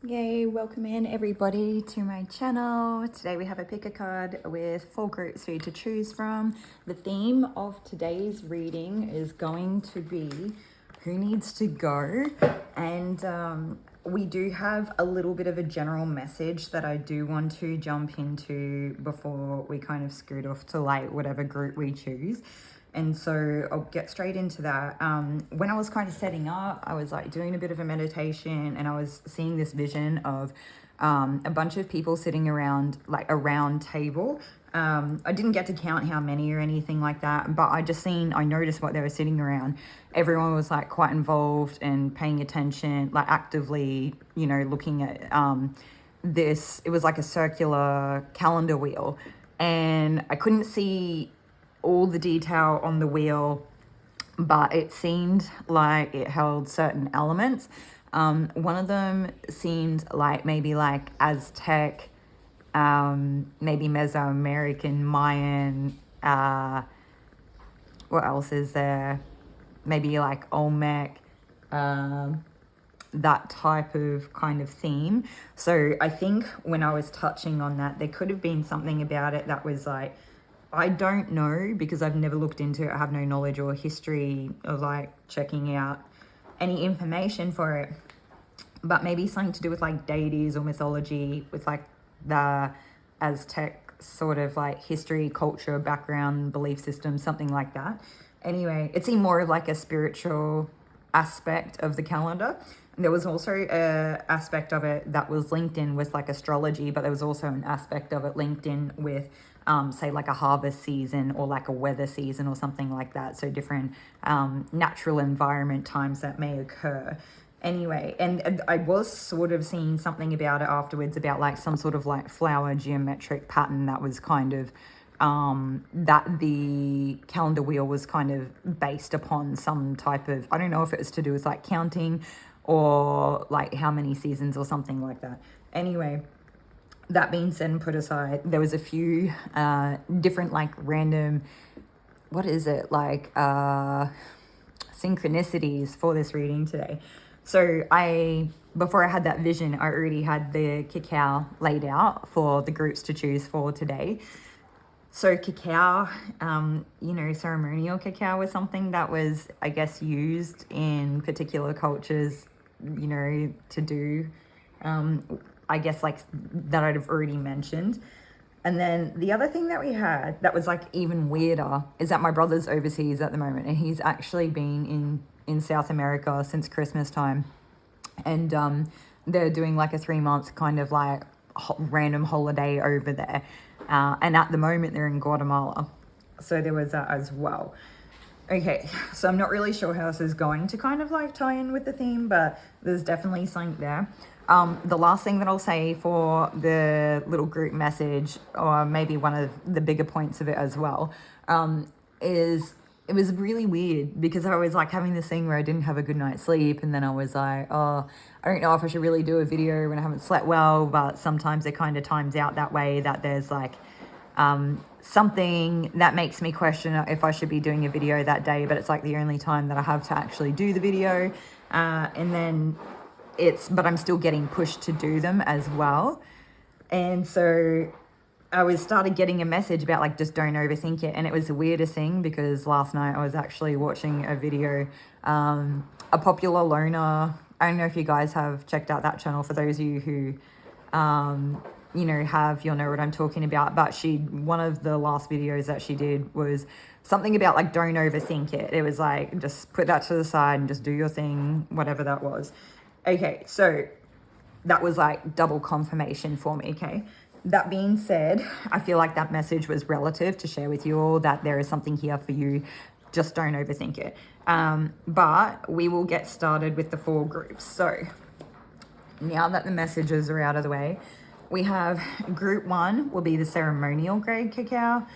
Yay, welcome in everybody to my channel. Today we have a pick a card with 4 groups for you to choose from. The theme of today's reading is going to be who needs to go, and we do have a little bit of a general message that I do want to jump into before we kind of scoot off to like whatever group we choose. And so I'll get straight into that. When I was kind of setting up, I was like doing a bit of a meditation, and I was seeing this vision of a bunch of people sitting around like a round table. I didn't get to count how many or anything like that, but I noticed what they were sitting around. Everyone was like quite involved and paying attention, like actively, looking at this. It was like a circular calendar wheel, and I couldn't see all the detail on the wheel, but it seemed like it held certain elements. One of them seemed like maybe like Aztec, maybe Mesoamerican, Mayan, what else is there? Maybe like Olmec, that type of kind of theme. So I think when I was touching on that, there could have been something about it that was like, I don't know, because I've never looked into it. I have no knowledge or history of like checking out any information for it, but maybe something to do with like deities or mythology with like the Aztec sort of like history, culture, background, belief system, something like that. Anyway, it seemed more of like a spiritual aspect of the calendar. And there was also a aspect of it that was linked in with like astrology, but there was also an aspect of it linked in with say like a harvest season or like a weather season or something like that. So different natural environment times that may occur. Anyway, and I was sort of seeing something about it afterwards about like some sort of like flower geometric pattern that was kind of that the calendar wheel was kind of based upon some type of, I don't know if it was to do with like counting or like how many seasons or something like that. Anyway, that being said and put aside, there was a few different like random, what is it, like synchronicities for this reading today. So before I had that vision, I already had the cacao laid out for the groups to choose for today. So cacao, ceremonial cacao was something that was, I guess, used in particular cultures, to do, I guess, like that I'd have already mentioned. And then the other thing that we had that was like even weirder is that my brother's overseas at the moment, and he's actually been in South America since Christmas time. And they're doing like a 3 month kind of like random holiday over there. And at the moment they're in Guatemala. So there was that as well. Okay, so I'm not really sure how this is going to kind of like tie in with the theme, but there's definitely something there. The last thing that I'll say for the little group message, or maybe one of the bigger points of it as well, is it was really weird because I was like having this thing where I didn't have a good night's sleep, and then I was like, oh, I don't know if I should really do a video when I haven't slept well, but sometimes it kind of times out that way that there's like something that makes me question if I should be doing a video that day, but it's like the only time that I have to actually do the video, and then but I'm still getting pushed to do them as well. And so I started getting a message about like, just don't overthink it. And it was the weirdest thing because last night I was actually watching a video, a popular loner. I don't know if you guys have checked out that channel. For those of you who, you'll know what I'm talking about. But one of the last videos that she did was something about like, don't overthink it. It was like, just put that to the side and just do your thing, whatever that was. Okay, so that was like double confirmation for me, okay? That being said, I feel like that message was relative to share with you all that there is something here for you. Just don't overthink it. But we will get started with the 4 groups. So now that the messages are out of the way, we have group 1 will be the ceremonial grade cacao.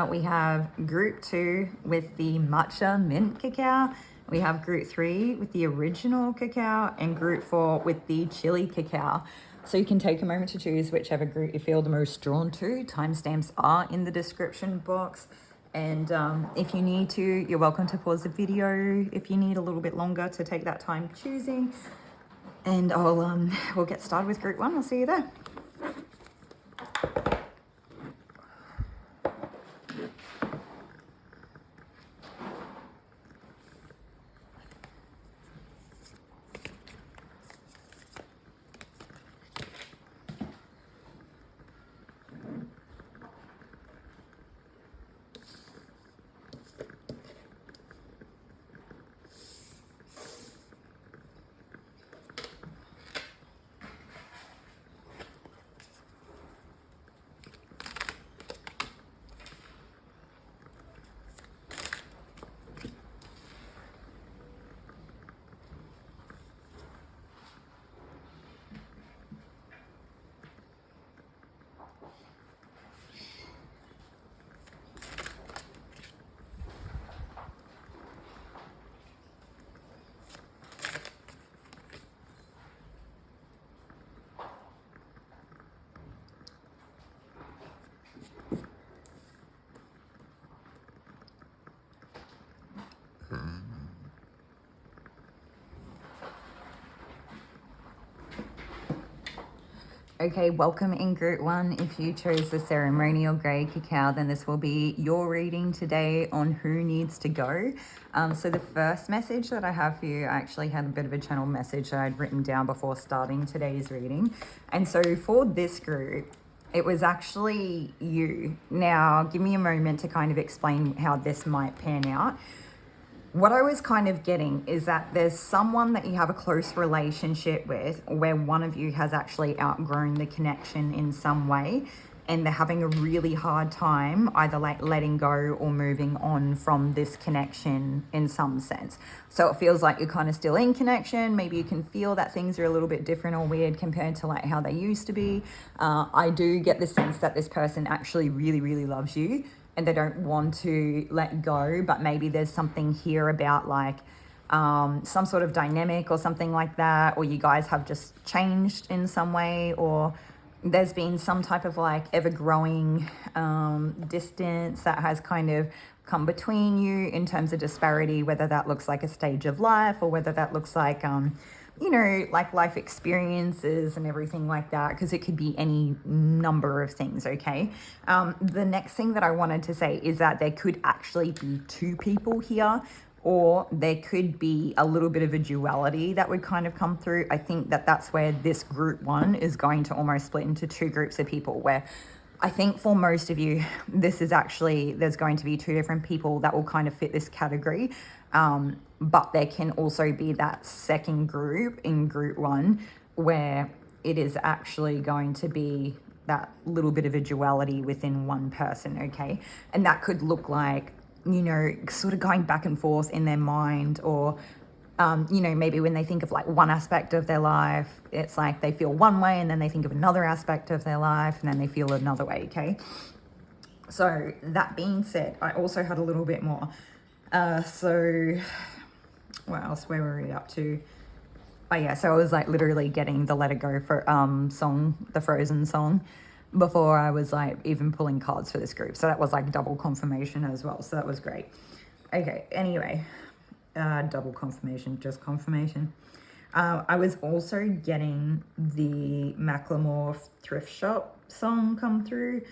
We have group 2 with the matcha mint cacao. We have group 3 with the original cacao, and group 4 with the chili cacao. So you can take a moment to choose whichever group you feel the most drawn to. Timestamps are in the description box. And if you need to, you're welcome to pause the video if you need a little bit longer to take that time choosing. And we'll get started with group 1. I'll see you there. Okay, welcome in group 1. If you chose the ceremonial grey cacao, then this will be your reading today on who needs to go. So the first message that I have for you, I actually had a bit of a channel message that I'd written down before starting today's reading. And so for this group, it was actually you. Now, give me a moment to kind of explain how this might pan out. What I was kind of getting is that there's someone that you have a close relationship with where one of you has actually outgrown the connection in some way, and they're having a really hard time either like letting go or moving on from this connection in some sense. So it feels like you're kind of still in connection. Maybe you can feel that things are a little bit different or weird compared to like how they used to be. I do get the sense that this person actually really, really loves you, and they don't want to let go, but maybe there's something here about like some sort of dynamic or something like that, or you guys have just changed in some way, or there's been some type of like ever-growing distance that has kind of come between you in terms of disparity, whether that looks like a stage of life or whether that looks like like life experiences and everything like that, because it could be any number of things, okay? The next thing that I wanted to say is that there could actually be 2 people here, or there could be a little bit of a duality that would kind of come through. I think that that's where this group 1 is going to almost split into 2 groups of people, where I think for most of you, this is actually, there's going to be 2 different people that will kind of fit this category. But there can also be that second group in group 1 where it is actually going to be that little bit of a duality within one person, okay? And that could look like, sort of going back and forth in their mind, or maybe when they think of like one aspect of their life, it's like they feel one way, and then they think of another aspect of their life, and then they feel another way, okay? So that being said, I also had a little bit more. So what else? Where were we up to? Oh yeah, so I was like literally getting the Let It Go for song, the Frozen song, before I was like even pulling cards for this group. So that was like double confirmation as well. So that was great. Okay, anyway, double confirmation, just confirmation. I was also getting the Macklemore Thrift Shop song come through.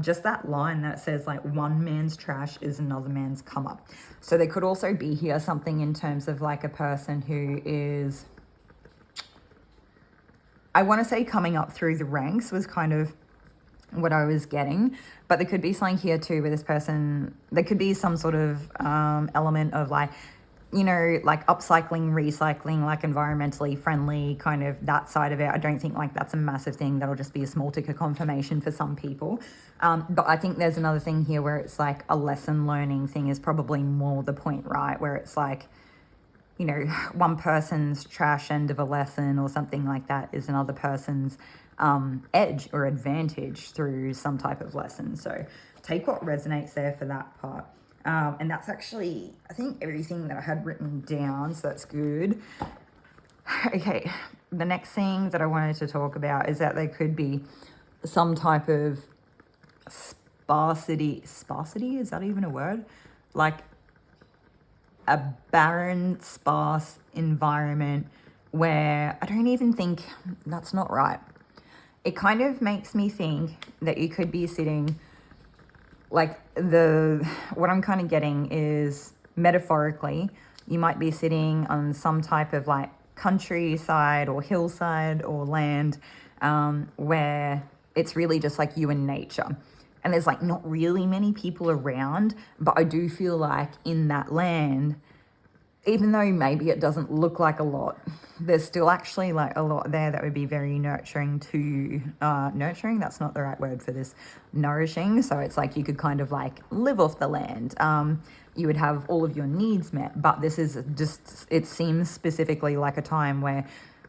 Just that line that says like one man's trash is another man's come up. So there could also be here something in terms of like a person who is, I want to say coming up through the ranks was kind of what I was getting, but there could be something here too where this person, there could be some sort of element of like, like upcycling, recycling, like environmentally friendly, kind of that side of it. I don't think like that's a massive thing. That'll just be a small tick of confirmation for some people. But I think there's another thing here where it's like a lesson learning thing is probably more the point, right? Where it's like, one person's trash end of a lesson or something like that is another person's edge or advantage through some type of lesson. So take what resonates there for that part. And that's actually, I think, everything that I had written down, so that's good. Okay, the next thing that I wanted to talk about is that there could be some type of sparsity, is that even a word? Like a barren, sparse environment where I don't even think that's not right. It kind of makes me think that you could be sitting like what I'm kind of getting is metaphorically, you might be sitting on some type of like countryside or hillside or land where it's really just like you and nature. And there's like not really many people around, but I do feel like in that land, even though maybe it doesn't look like a lot, there's still actually like a lot there that would be very nurturing to, nurturing, that's not the right word for this, nourishing. So it's like you could kind of like live off the land. You would have all of your needs met, but this is just, it seems specifically like a time where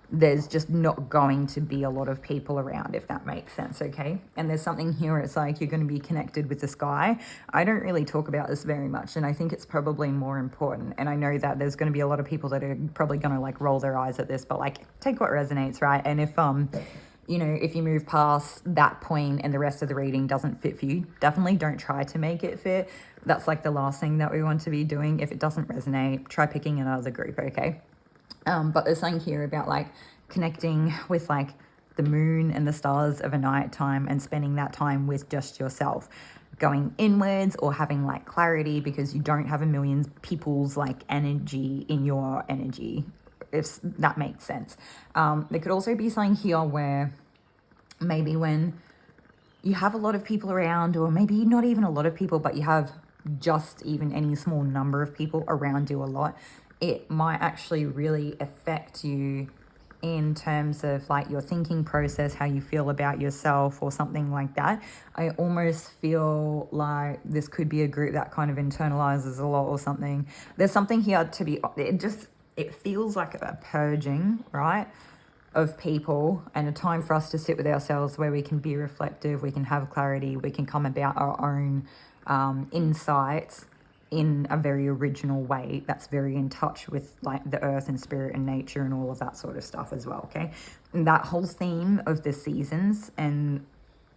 there's just not going to be a lot of people around, if that makes sense, okay? And there's something here, it's like you're going to be connected with the sky. I don't really talk about this very much, and I think it's probably more important. And I know that there's going to be a lot of people that are probably going to like roll their eyes at this, but like take what resonates, right? And if you know, if you move past that point and the rest of the reading doesn't fit for you, definitely don't try to make it fit. That's like the last thing that we want to be doing. If it doesn't resonate, try picking another group, okay? But there's something here about like connecting with like the moon and the stars of a night time and spending that time with just yourself, going inwards or having like clarity because you don't have a million people's like energy in your energy, if that makes sense. There could also be something here where maybe when you have a lot of people around, or maybe not even a lot of people, but you have just even any small number of people around you a lot, it might actually really affect you in terms of like your thinking process, how you feel about yourself or something like that. I almost feel like this could be a group that kind of internalizes a lot or something. There's something here to be, it feels like a purging, right, of people, and a time for us to sit with ourselves where we can be reflective, we can have clarity, we can come about our own insights in a very original way that's very in touch with like the earth and spirit and nature and all of that sort of stuff as well, okay? And that whole theme of the seasons, and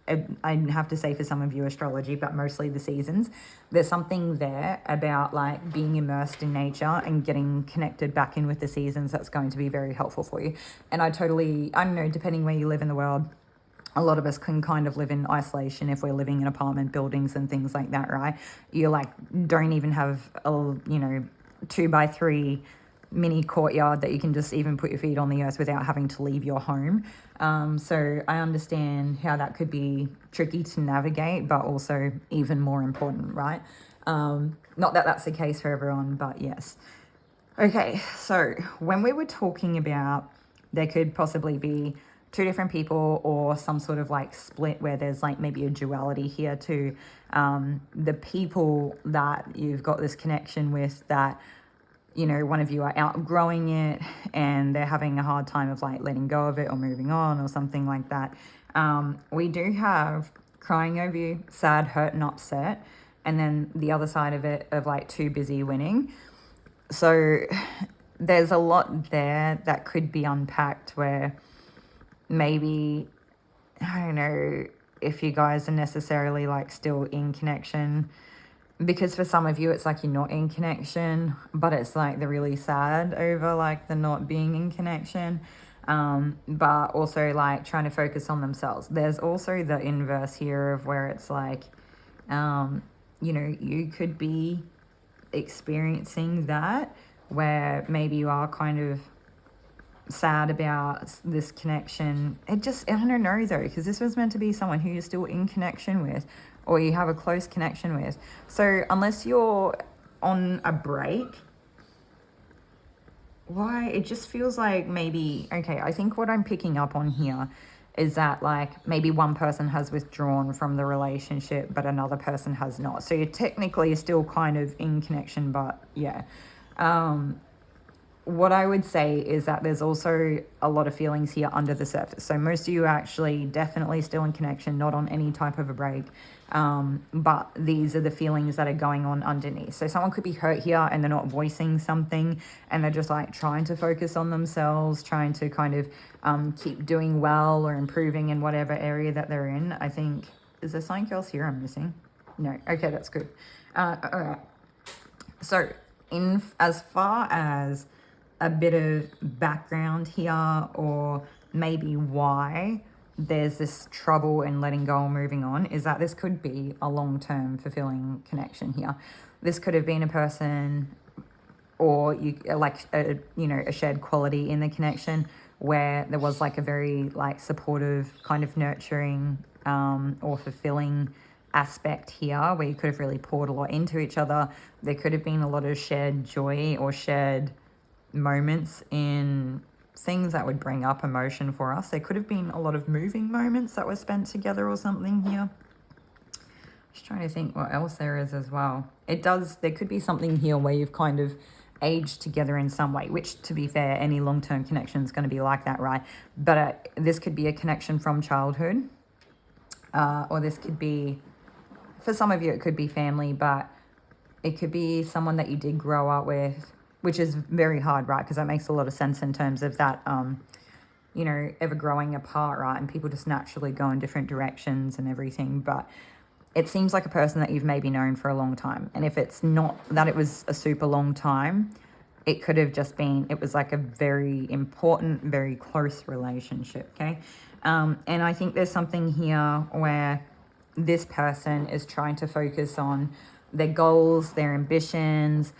I have to say for some of you astrology, but mostly the seasons, there's something there about like being immersed in nature and getting connected back in with the seasons that's going to be very helpful for you. And I don't know, depending where you live in the world, a lot of us can kind of live in isolation if we're living in apartment buildings and things like that, right? You like don't even have a 2x3 mini courtyard that you can just even put your feet on the earth without having to leave your home. So I understand how that could be tricky to navigate, but also even more important, right? Not that that's the case for everyone, but yes. Okay, so when we were talking about there could possibly be two different people or some sort of like split where there's like maybe a duality here to the people that you've got this connection with, that you know one of you are outgrowing it and they're having a hard time of like letting go of it or moving on or something like that. We do have crying over you, sad, hurt and upset, and then the other side of it of like too busy winning. So there's a lot there that could be unpacked where maybe, I don't know if you guys are necessarily like still in connection, because for some of you it's like you're not in connection, but it's like they're really sad over like the not being in connection, but also like trying to focus on themselves. There's also the inverse here of where it's like, you know, you could be experiencing that where maybe you are kind of sad about this connection. I don't know though, because this was meant to be someone who you're still in connection with or you have a close connection with. So unless you're on a break, why it just feels like maybe, okay, I think what I'm picking up on here is that like maybe one person has withdrawn from the relationship but another person has not. So you're technically still kind of in connection, but yeah. What I would say is that there's also a lot of feelings here under the surface. So most of you are actually definitely still in connection, not on any type of a break. But these are the feelings that are going on underneath. So someone could be hurt here and they're not voicing something and they're just like trying to focus on themselves, trying to kind of keep doing well or improving in whatever area that they're in. I think, is there something else here I'm missing? No. Okay, that's good. All right. So as far as a bit of background here, or maybe why there's this trouble in letting go and moving on, is that this could be a long-term fulfilling connection here. This could have been a person, or you like a, you know, a shared quality in the connection where there was like a very like supportive kind of nurturing or fulfilling aspect here, where you could have really poured a lot into each other. There could have been a lot of shared joy or shared moments in things that would bring up emotion for us. There could have been a lot of moving moments that were spent together or something here. Just trying to think what else there is as well. There could be something here where you've kind of aged together in some way, which, to be fair, any long-term connection is going to be like that, right? But this could be a connection from childhood, or this could be, for some of you, it could be family, but it could be someone that you did grow up with, which is very hard, right? Because that makes a lot of sense in terms of that, you know, ever growing apart, right? And people just naturally go in different directions and everything. But it seems like a person that you've maybe known for a long time. And if it's not that it was a super long time, it could have just been, it was like a very important, very close relationship, okay? And I think there's something here where this person is trying to focus on their goals, their ambitions,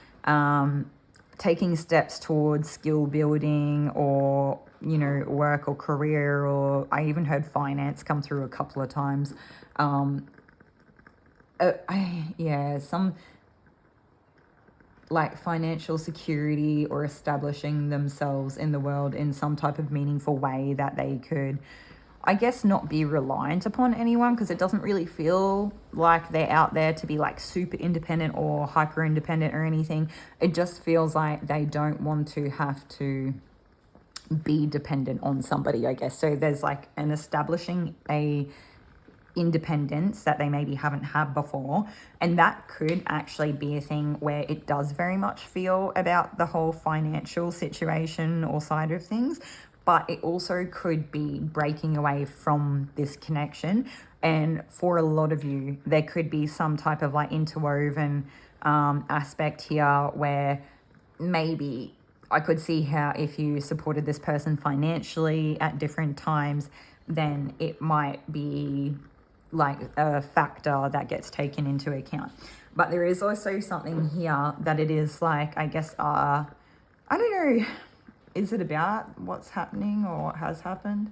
taking steps towards skill building, or, you know, work or career, or I even heard finance come through a couple of times. Some like financial security, or establishing themselves in the world in some type of meaningful way that they could, I guess, not be reliant upon anyone, because it doesn't really feel like they're out there to be like super independent or hyper independent or anything. It just feels like they don't want to have to be dependent on somebody, I guess. So there's like an establishing a independence that they maybe haven't had before, and that could actually be a thing where it does very much feel about the whole financial situation or side of things, but it also could be breaking away from this connection. And for a lot of you, there could be some type of like interwoven aspect here where maybe I could see how if you supported this person financially at different times, then it might be like a factor that gets taken into account. But there is also something here that it is like, I guess, I don't know, is it about what's happening or what has happened?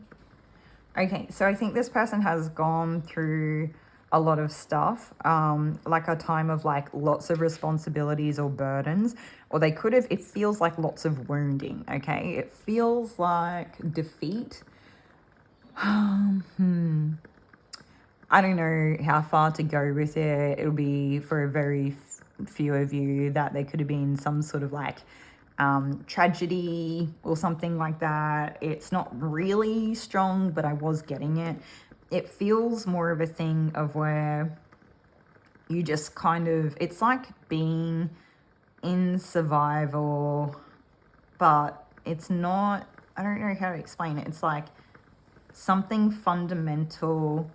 Okay, so I think this person has gone through a lot of stuff, like a time of like lots of responsibilities or burdens, or they could have, it feels like lots of wounding, okay? It feels like defeat. I don't know how far to go with it. It'll be for a very few of you that there could have been some sort of like tragedy or something like that. It's not really strong, but I was getting it. It feels more of a thing of where you just kind of, it's like being in survival, but it's not, I don't know how to explain it. It's like something fundamental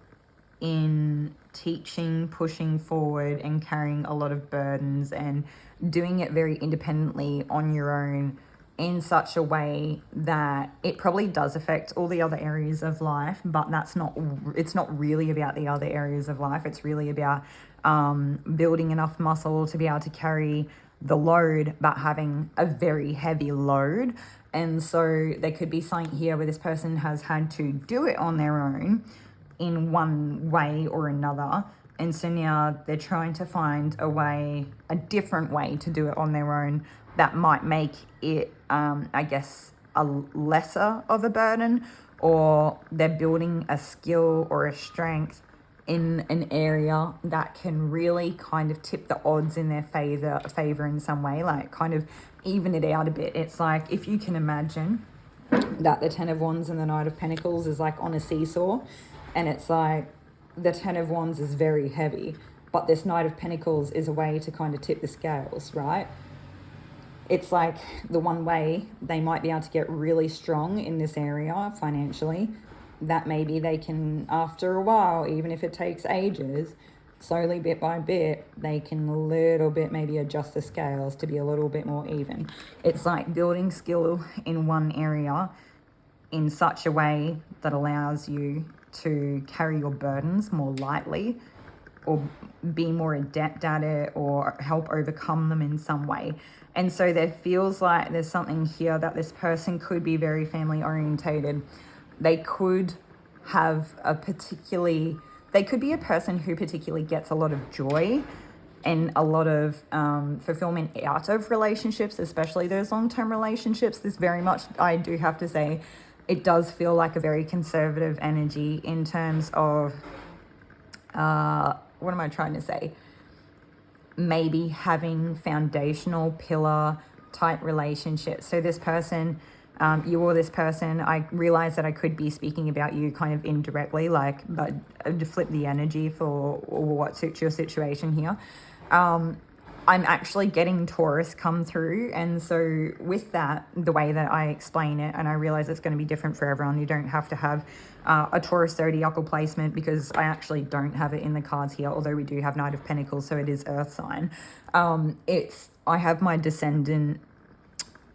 in teaching, pushing forward, and carrying a lot of burdens, and doing it very independently on your own in such a way that it probably does affect all the other areas of life, but it's not really about the other areas of life. It's really about building enough muscle to be able to carry the load, but having a very heavy load. And so there could be something here where this person has had to do it on their own in one way or another, and so now they're trying to find a different way to do it on their own that might make it I guess a lesser of a burden, or they're building a skill or a strength in an area that can really kind of tip the odds in their favor in some way, like kind of even it out a bit. It's like, if you can imagine that the Ten of Wands and the Knight of Pentacles is like on a seesaw, and it's like the Ten of Wands is very heavy, but this Knight of Pentacles is a way to kind of tip the scales, right? It's like the one way they might be able to get really strong in this area financially, that maybe they can, after a while, even if it takes ages, slowly, bit by bit, they can a little bit maybe adjust the scales to be a little bit more even. It's like building skill in one area in such a way that allows you to carry your burdens more lightly, or be more adept at it, or help overcome them in some way. And so there feels like there's something here that this person could be very family orientated. They could have they could be a person who particularly gets a lot of joy and a lot of fulfillment out of relationships, especially those long-term relationships. This very much, I do have to say, it does feel like a very conservative energy in terms of, what am I trying to say? Maybe having foundational pillar type relationships. So this person, you or this person, I realize that I could be speaking about you kind of indirectly, like, but to flip the energy for what suits your situation here. I'm actually getting Taurus come through. And so with that, the way that I explain it, and I realize it's going to be different for everyone. You don't have to have a Taurus zodiacal placement, because I actually don't have it in the cards here, although we do have Knight of Pentacles, so it is Earth sign. I have my descendant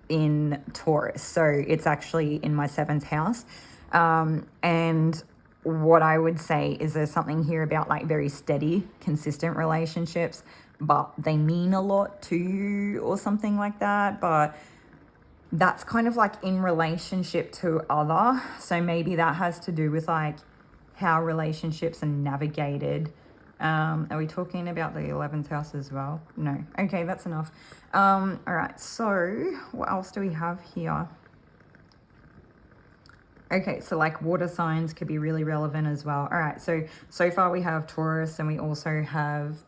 in Taurus, so it's actually in my 7th house. And what I would say is there's something here about like very steady, consistent relationships, but they mean a lot to you or something like that. But that's kind of like in relationship to other. So maybe that has to do with like how relationships are navigated. Are we talking about the 11th house as well? No. Okay, that's enough. All right, so what else do we have here? Okay, so like water signs could be really relevant as well. All right, so far we have Taurus, and we also have,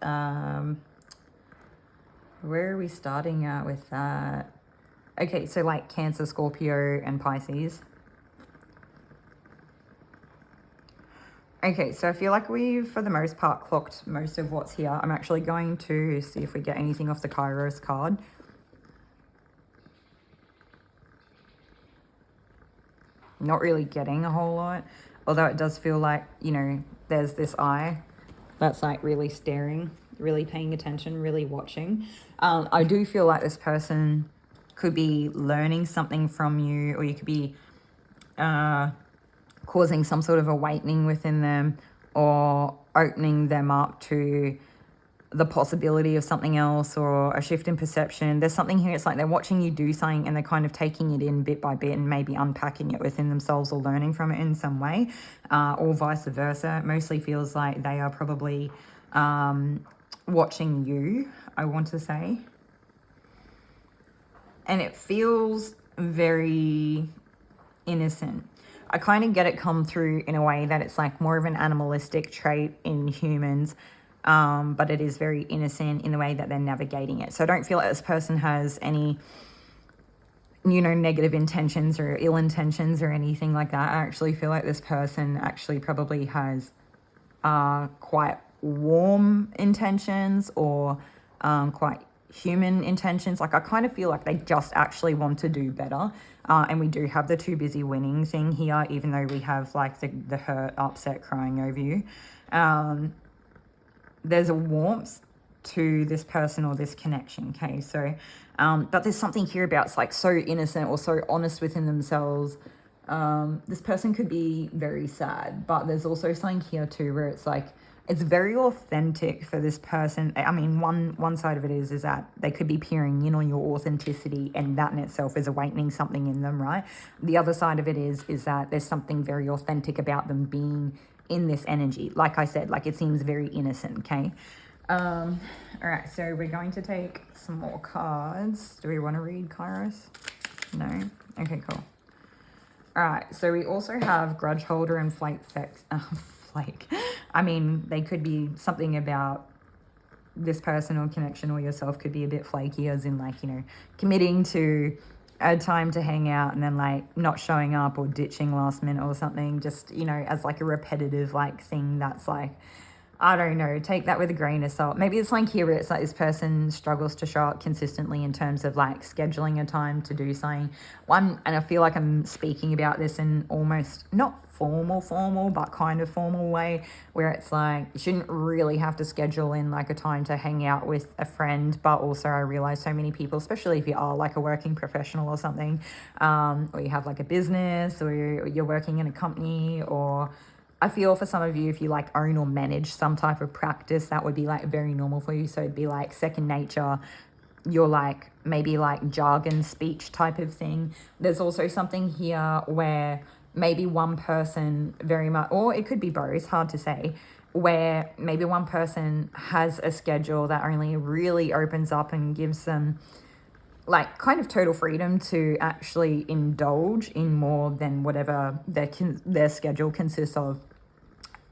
where are we starting at with that? Okay, so like Cancer, Scorpio, and Pisces. Okay, so I feel like we've, for the most part, clocked most of what's here. I'm actually going to see if we get anything off the Kairos card. Not really getting a whole lot, although it does feel like, you know, there's this eye that's like really staring, really paying attention, really watching. I do feel like this person could be learning something from you, or you could be causing some sort of awakening within them, or opening them up to the possibility of something else, or a shift in perception. There's something here, it's like they're watching you do something and they're kind of taking it in bit by bit and maybe unpacking it within themselves, or learning from it in some way, or vice versa. It mostly feels like they are probably watching you, I want to say. And it feels very innocent. I kind of get it come through in a way that it's like more of an animalistic trait in humans, but it is very innocent in the way that they're navigating it. So I don't feel like this person has any, you know, negative intentions or ill intentions or anything like that. I actually feel like this person actually probably has quite warm intentions, or quite human intentions. Like I kind of feel like they just actually want to do better. And we do have the too busy winning thing here, even though we have like the hurt, upset, crying over you. There's a warmth to this person or this connection, okay? So, but there's something here about it's like so innocent or so honest within themselves. This person could be very sad, but there's also something here too where it's like, it's very authentic for this person. I mean, one side of it is that they could be peering in on your authenticity, and that in itself is awakening something in them, right? The other side of it is that there's something very authentic about them being in this energy. Like I said, like it seems very innocent, okay? All right, so we're going to take some more cards. Do we want to read Kairos? No? Okay, cool. All right, so we also have grudge holder and flake. I mean, they could be something about this person or connection or yourself could be a bit flaky, as in like, you know, committing to a time to hang out and then like not showing up or ditching last minute or something, just, you know, as like a repetitive like thing that's like, I don't know, take that with a grain of salt. Maybe it's like here where it's like this person struggles to show up consistently in terms of like scheduling a time to do something. And I feel like I'm speaking about this in almost not formal, but kind of formal way, where it's like you shouldn't really have to schedule in like a time to hang out with a friend. But also I realize so many people, especially if you are like a working professional or something, or you have like a business, or you're working in a company, or I feel for some of you, if you like own or manage some type of practice, that would be like very normal for you. So it'd be like second nature. You're like maybe like jargon speech type of thing. There's also something here where maybe one person very much, or it could be both, hard to say, where maybe one person has a schedule that only really opens up and gives them like kind of total freedom to actually indulge in more than whatever their schedule consists of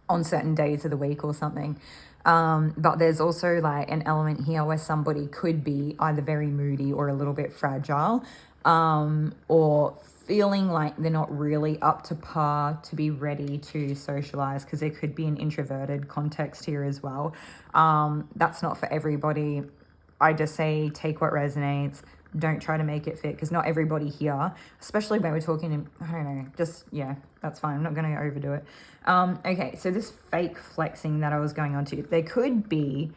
on certain days of the week or something. But there's also like an element here where somebody could be either very moody or a little bit fragile, or feeling like they're not really up to par to be ready to socialize, because there could be an introverted context here as well. That's not for everybody. I just say take what resonates. Don't try to make it fit, because not everybody here, especially when we're talking, I don't know, just, yeah, that's fine. I'm not going to overdo it. Okay, so this fake flexing that I was going on to, there could be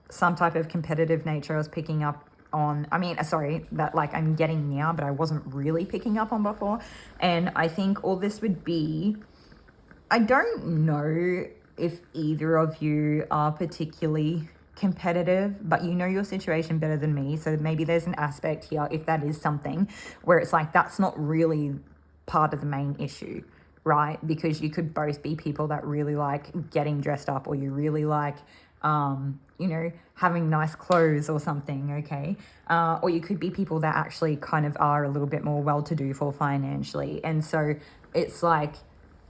some type of competitive nature I was picking up on. I mean, sorry, that like I'm getting now, but I wasn't really picking up on before. And I think all this would be, I don't know if either of you are particularly competitive, but you know your situation better than me, so maybe there's an aspect here, if that is something, where it's like that's not really part of the main issue, right? Because you could both be people that really like getting dressed up, or you really like having nice clothes or something, okay? Or you could be people that actually kind of are a little bit more well-to-do for financially, and so it's like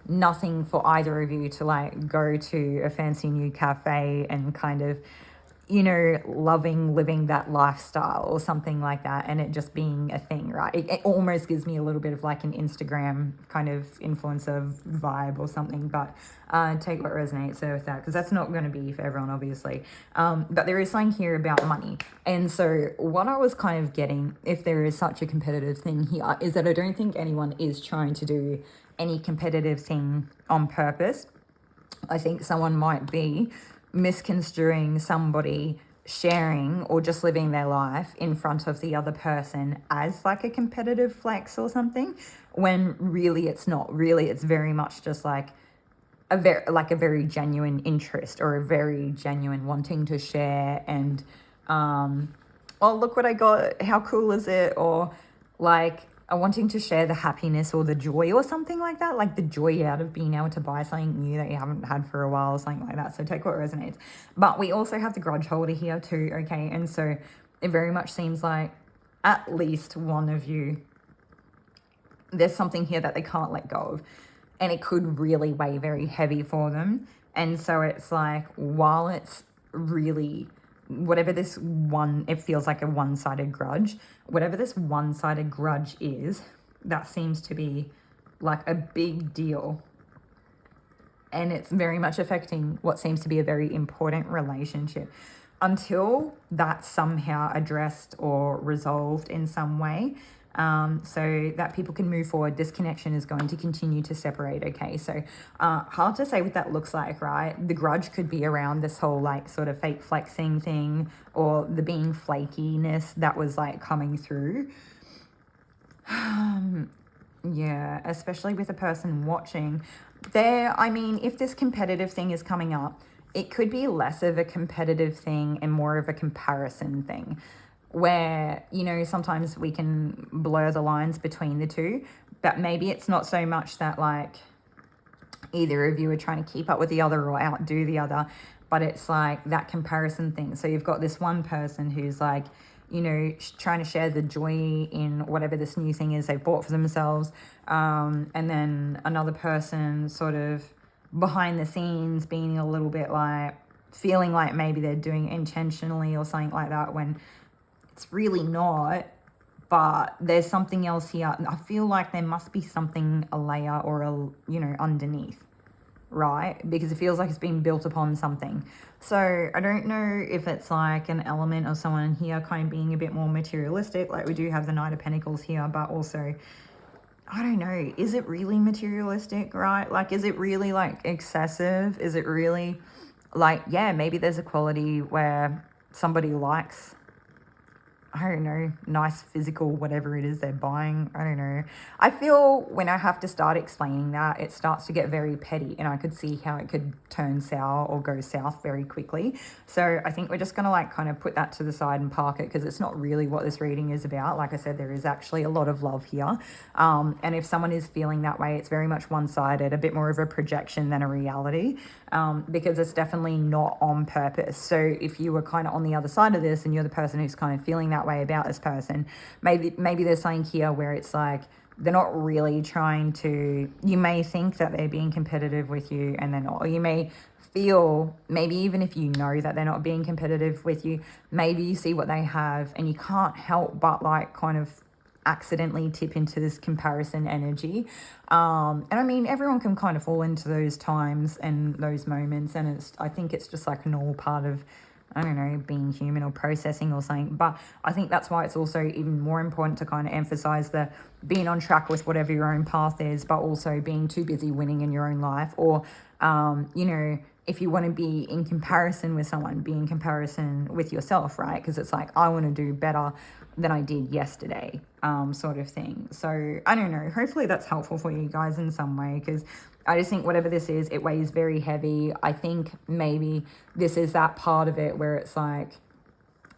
nothing for either of you to like go to a fancy new cafe and kind of living that lifestyle or something like that, and it just being a thing, right? It almost gives me a little bit of like an Instagram kind of influencer vibe or something, but take what resonates there with that, because that's not going to be for everyone, obviously. But there is something here about money. And so what I was kind of getting, if there is such a competitive thing here, is that I don't think anyone is trying to do any competitive thing on purpose. I think someone might be misconstruing somebody sharing or just living their life in front of the other person as like a competitive flex or something, when really it's not. Really it's very much just like a very genuine interest, or a very genuine wanting to share, and oh, look what I got, how cool is it, or like wanting to share the happiness or the joy or something like that, like the joy out of being able to buy something new that you haven't had for a while or something like that. So take what resonates. But we also have the grudge holder here too, okay? And so it very much seems like at least one of you, there's something here that they can't let go of, and it could really weigh very heavy for them. And so it's like, while it's really, whatever this one, it feels like a one-sided grudge, whatever this one-sided grudge is, that seems to be like a big deal, and it's very much affecting what seems to be a very important relationship. Until that's somehow addressed or resolved in some way, so that people can move forward, this connection is going to continue to separate, okay? So hard to say what that looks like, right? The grudge could be around this whole like sort of fake flexing thing, or the being flakiness that was like coming through. Yeah, especially with a person watching there. I mean, if this competitive thing is coming up, it could be less of a competitive thing and more of a comparison thing, where, sometimes we can blur the lines between the two, but maybe it's not so much that like either of you are trying to keep up with the other or outdo the other, but it's like that comparison thing. So you've got this one person who's like, trying to share the joy in whatever this new thing is they've bought for themselves, and then another person sort of behind the scenes being a little bit like feeling like maybe they're doing it intentionally or something like that, when it's really not. But there's something else here. I feel like there must be something, a layer or underneath, right? Because it feels like it's been built upon something. So I don't know if it's like an element of someone here kind of being a bit more materialistic, like we do have the Knight of Pentacles here, but also I don't know, is it really materialistic, right? Like, is it really like excessive? Is it really like, yeah, maybe there's a quality where somebody likes, I don't know, nice physical, whatever it is they're buying. I don't know. I feel when I have to start explaining that, it starts to get very petty, and I could see how it could turn sour or go south very quickly. So I think we're just going to like kind of put that to the side and park it, because it's not really what this reading is about. Like I said, there is actually a lot of love here. And if someone is feeling that way, it's very much one-sided, a bit more of a projection than a reality, because it's definitely not on purpose. So if you were kind of on the other side of this and you're the person who's kind of feeling that way about this person, maybe there's something here where it's like they're not really trying to, you may think that they're being competitive with you and they're not, or you may feel, maybe even if you know that they're not being competitive with you, maybe you see what they have and you can't help but like kind of accidentally tip into this comparison energy. And I mean, everyone can kind of fall into those times and those moments, and I think it's just like a normal part of, I don't know, being human or processing or something. But I think that's why it's also even more important to kind of emphasize the being on track with whatever your own path is, but also being too busy winning in your own life. Or, you know, if you want to be in comparison with someone, be in comparison with yourself, right? Because it's like, I want to do better than I did yesterday, sort of thing. So I don't know. Hopefully that's helpful for you guys in some way, because I just think whatever this is, it weighs very heavy. I think maybe this is that part of it where it's like,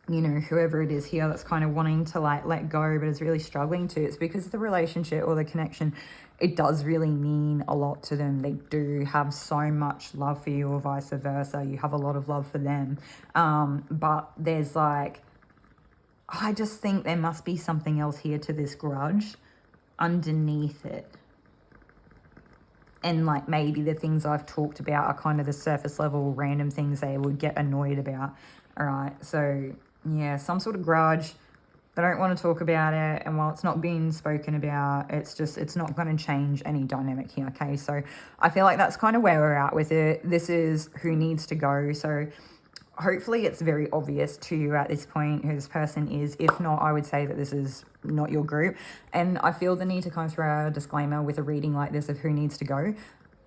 you know, whoever it is here that's kind of wanting to like let go but is really struggling to, it's because the relationship or the connection, it does really mean a lot to them. They do have so much love for you, or vice versa. You have a lot of love for them. But there's like, I just think there must be something else here to this grudge underneath it. And like maybe the things I've talked about are kind of the surface level random things they would get annoyed about. All right. So yeah, some sort of grudge. They don't want to talk about it. And while it's not being spoken about, it's not going to change any dynamic here. Okay. So I feel like that's kind of where we're at with it. This is who needs to go. So hopefully it's very obvious to you at this point who this person is. If not, I would say that this is not your group. And I feel the need to kind of throw out a disclaimer with a reading like this of who needs to go.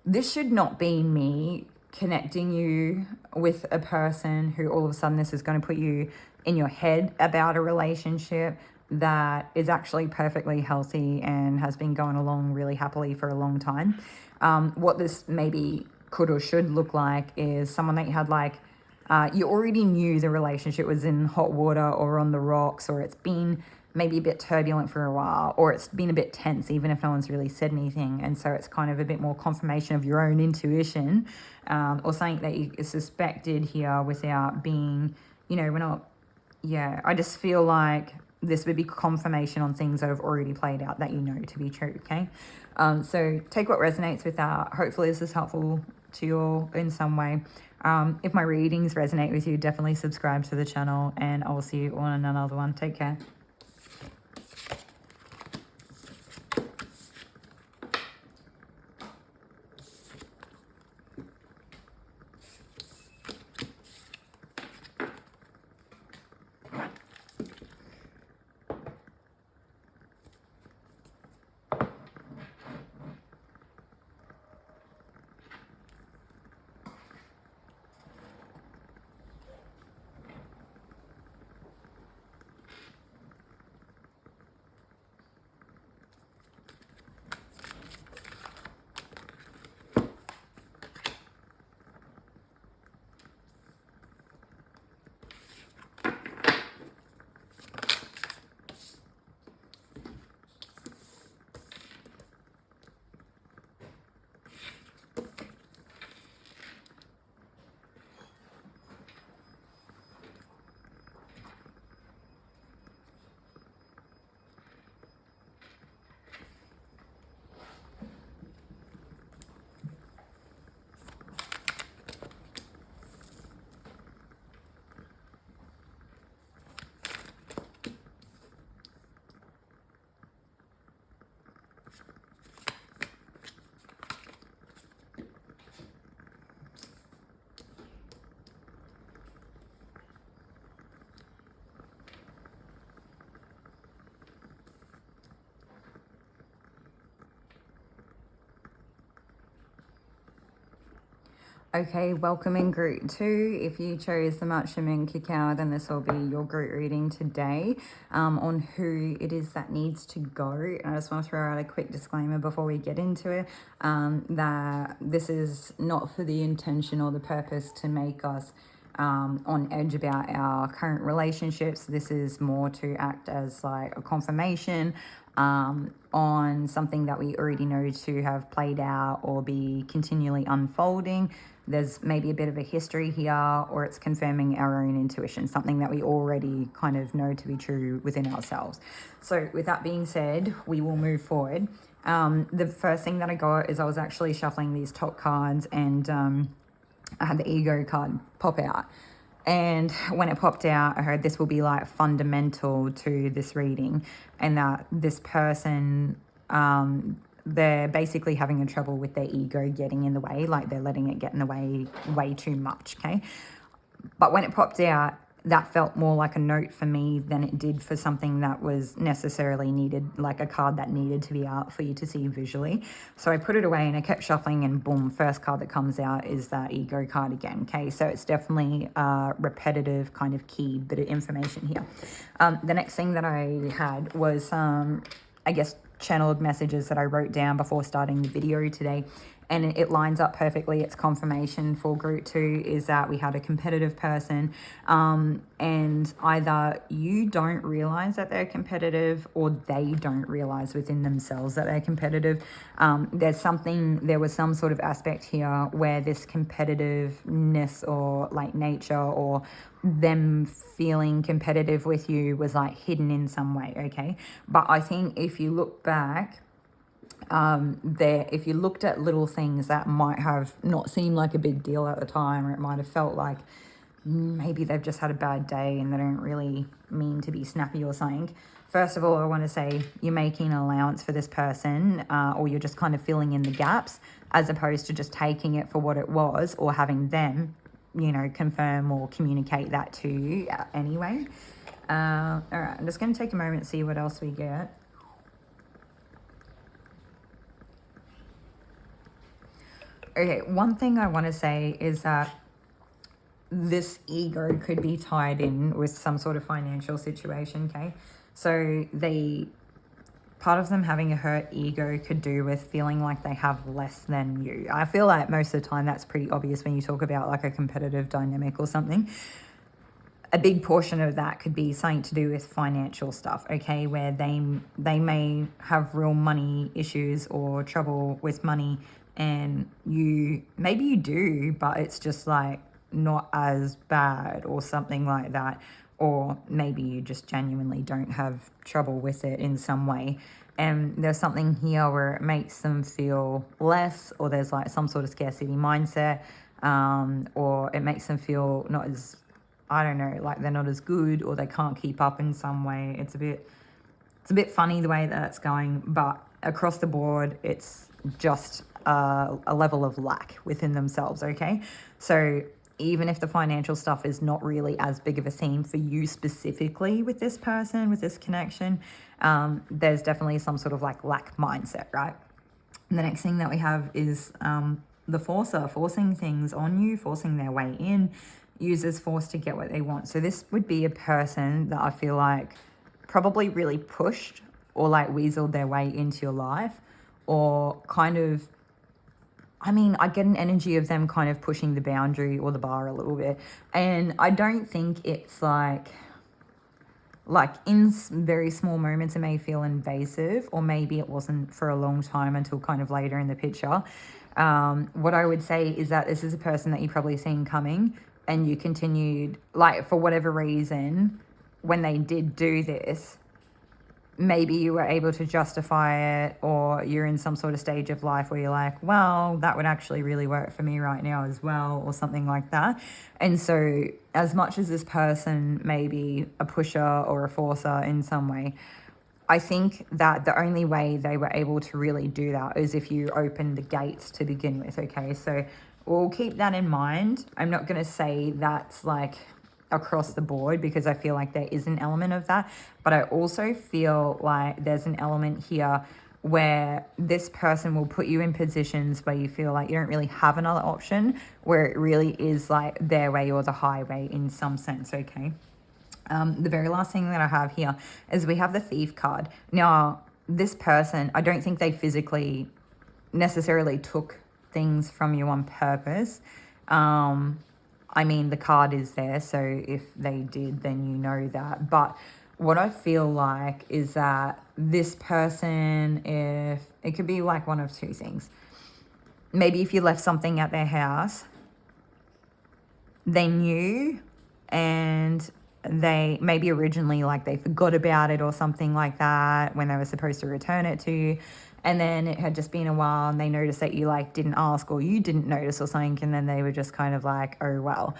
This should not be me connecting you with a person who all of a sudden this is going to put you in your head about a relationship that is actually perfectly healthy and has been going along really happily for a long time. What this maybe could or should look like is someone that you had like, you already knew the relationship was in hot water or on the rocks, or it's been maybe a bit turbulent for a while, or it's been a bit tense, even if no one's really said anything. And so it's kind of a bit more confirmation of your own intuition, or something that you suspected here without being, you know, we're not, yeah, I just feel like this would be confirmation on things that have already played out that you know to be true, okay? So take what resonates with that. Hopefully this is helpful to you all in some way. If my readings resonate with you, definitely subscribe to the channel, and I will see you on another one. Take care. Okay, welcome in group 2. If you chose the Matcha and Cacao, then this will be your group reading today on who it is that needs to go. And I just want to throw out a quick disclaimer before we get into it, that this is not for the intention or the purpose to make us on edge about our current relationships. This is more to act as like a confirmation on something that we already know to have played out or be continually unfolding. There's maybe a bit of a history here, or it's confirming our own intuition, something that we already kind of know to be true within ourselves. So with that being said, we will move forward. The first thing that I got is I was actually shuffling these top cards, and I had the ego card pop out. And when it popped out, I heard this will be like fundamental to this reading, and that this person, they're basically having a trouble with their ego getting in the way, like they're letting it get in the way too much, okay? But when it popped out, that felt more like a note for me than it did for something that was necessarily needed, like a card that needed to be out for you to see visually. So I put it away and I kept shuffling, and boom, first card that comes out is that ego card again, okay? So it's definitely a repetitive kind of key bit of information here. The next thing that I had was, I guess, channeled messages that I wrote down before starting the video today, and it lines up perfectly. It's confirmation for group 2 is that we had a competitive person, and either you don't realize that they're competitive or they don't realize within themselves that they're competitive. There was some sort of aspect here where this competitiveness or like nature or them feeling competitive with you was like hidden in some way, okay? But I think if you look back, if you looked at little things that might have not seemed like a big deal at the time, or it might have felt like maybe they've just had a bad day and they don't really mean to be snappy or something. First of all, I want to say you're making an allowance for this person, or you're just kind of filling in the gaps, as opposed to just taking it for what it was or having them, confirm or communicate that to you anyway. All right, I'm just going to take a moment to see what else we get. Okay, one thing I want to say is that this ego could be tied in with some sort of financial situation, okay? So part of them having a hurt ego could do with feeling like they have less than you. I feel like most of the time that's pretty obvious when you talk about like a competitive dynamic or something. A big portion of that could be something to do with financial stuff, okay, where they may have real money issues or trouble with money, and maybe you do, but it's just like not as bad or something like that. Or maybe you just genuinely don't have trouble with it in some way. And there's something here where it makes them feel less, or there's like some sort of scarcity mindset, or it makes them feel not as, I don't know, like they're not as good, or they can't keep up in some way. It's a bit funny the way that's going, but across the board, it's just a level of lack within themselves, okay? So even if the financial stuff is not really as big of a theme for you specifically with this person, with this connection, there's definitely some sort of like lack mindset, right? And the next thing that we have is the forcer, forcing things on you, forcing their way in, uses force to get what they want. So this would be a person that I feel like probably really pushed or like weaseled their way into your life, or kind of, I get an energy of them kind of pushing the boundary or the bar a little bit. And I don't think it's like in very small moments it may feel invasive, or maybe it wasn't for a long time until kind of later in the picture. What I would say is that this is a person that you probably seen coming, and you continued, like, for whatever reason, when they did do this, maybe you were able to justify it, or you're in some sort of stage of life where you're like, well, that would actually really work for me right now as well, or something like that. And so as much as this person may be a pusher or a forcer in some way, I think that the only way they were able to really do that is if you opened the gates to begin with, okay? So we'll keep that in mind. I'm not going to say that's like across the board, because I feel like there is an element of that, but I also feel like there's an element here where this person will put you in positions where you feel like you don't really have another option, where it really is like their way or the highway in some sense, okay? The very last thing that I have here is we have the Thief card. Now, this person, I don't think they physically necessarily took things from you on purpose. I mean, the card is there, so if they did, then you know that. But what I feel like is that this person, if it could be like one of two things. Maybe if you left something at their house, they knew, and they maybe originally like they forgot about it or something like that when they were supposed to return it to you, and then it had just been a while and they noticed that you like didn't ask or you didn't notice or something, and then they were just kind of like, oh well.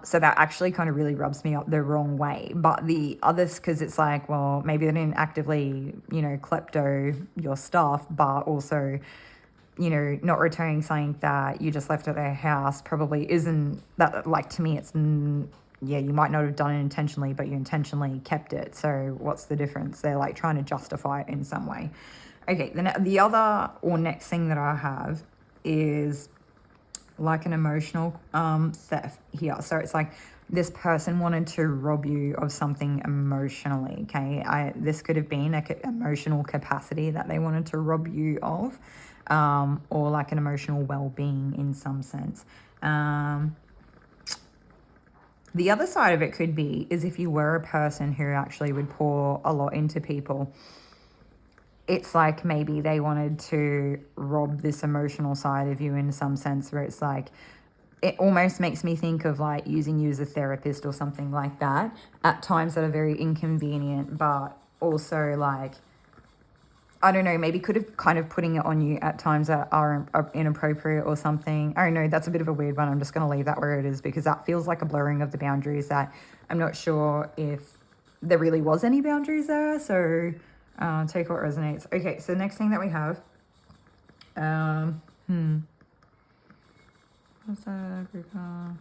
So that actually kind of really rubs me up the wrong way. But the others, because it's like, well, maybe they didn't actively, klepto your stuff, but also, not returning something that you just left at their house probably isn't that, like, to me, it's, yeah, you might not have done it intentionally, but you intentionally kept it. So what's the difference? They're like trying to justify it in some way. Okay, then the other or next thing that I have is like an emotional theft here. So it's like this person wanted to rob you of something emotionally, okay? This could have been an emotional capacity that they wanted to rob you of, or like an emotional well-being in some sense. The other side of it could be is if you were a person who actually would pour a lot into people, it's like maybe they wanted to rob this emotional side of you in some sense, where it's like, it almost makes me think of like using you as a therapist or something like that at times that are very inconvenient, but also like, I don't know, maybe could have kind of putting it on you at times that are inappropriate or something. I don't know, that's a bit of a weird one. I'm just going to leave that where it is because that feels like a blurring of the boundaries that I'm not sure if there really was any boundaries there. So take what resonates. Okay, so the next thing that we have, what's that?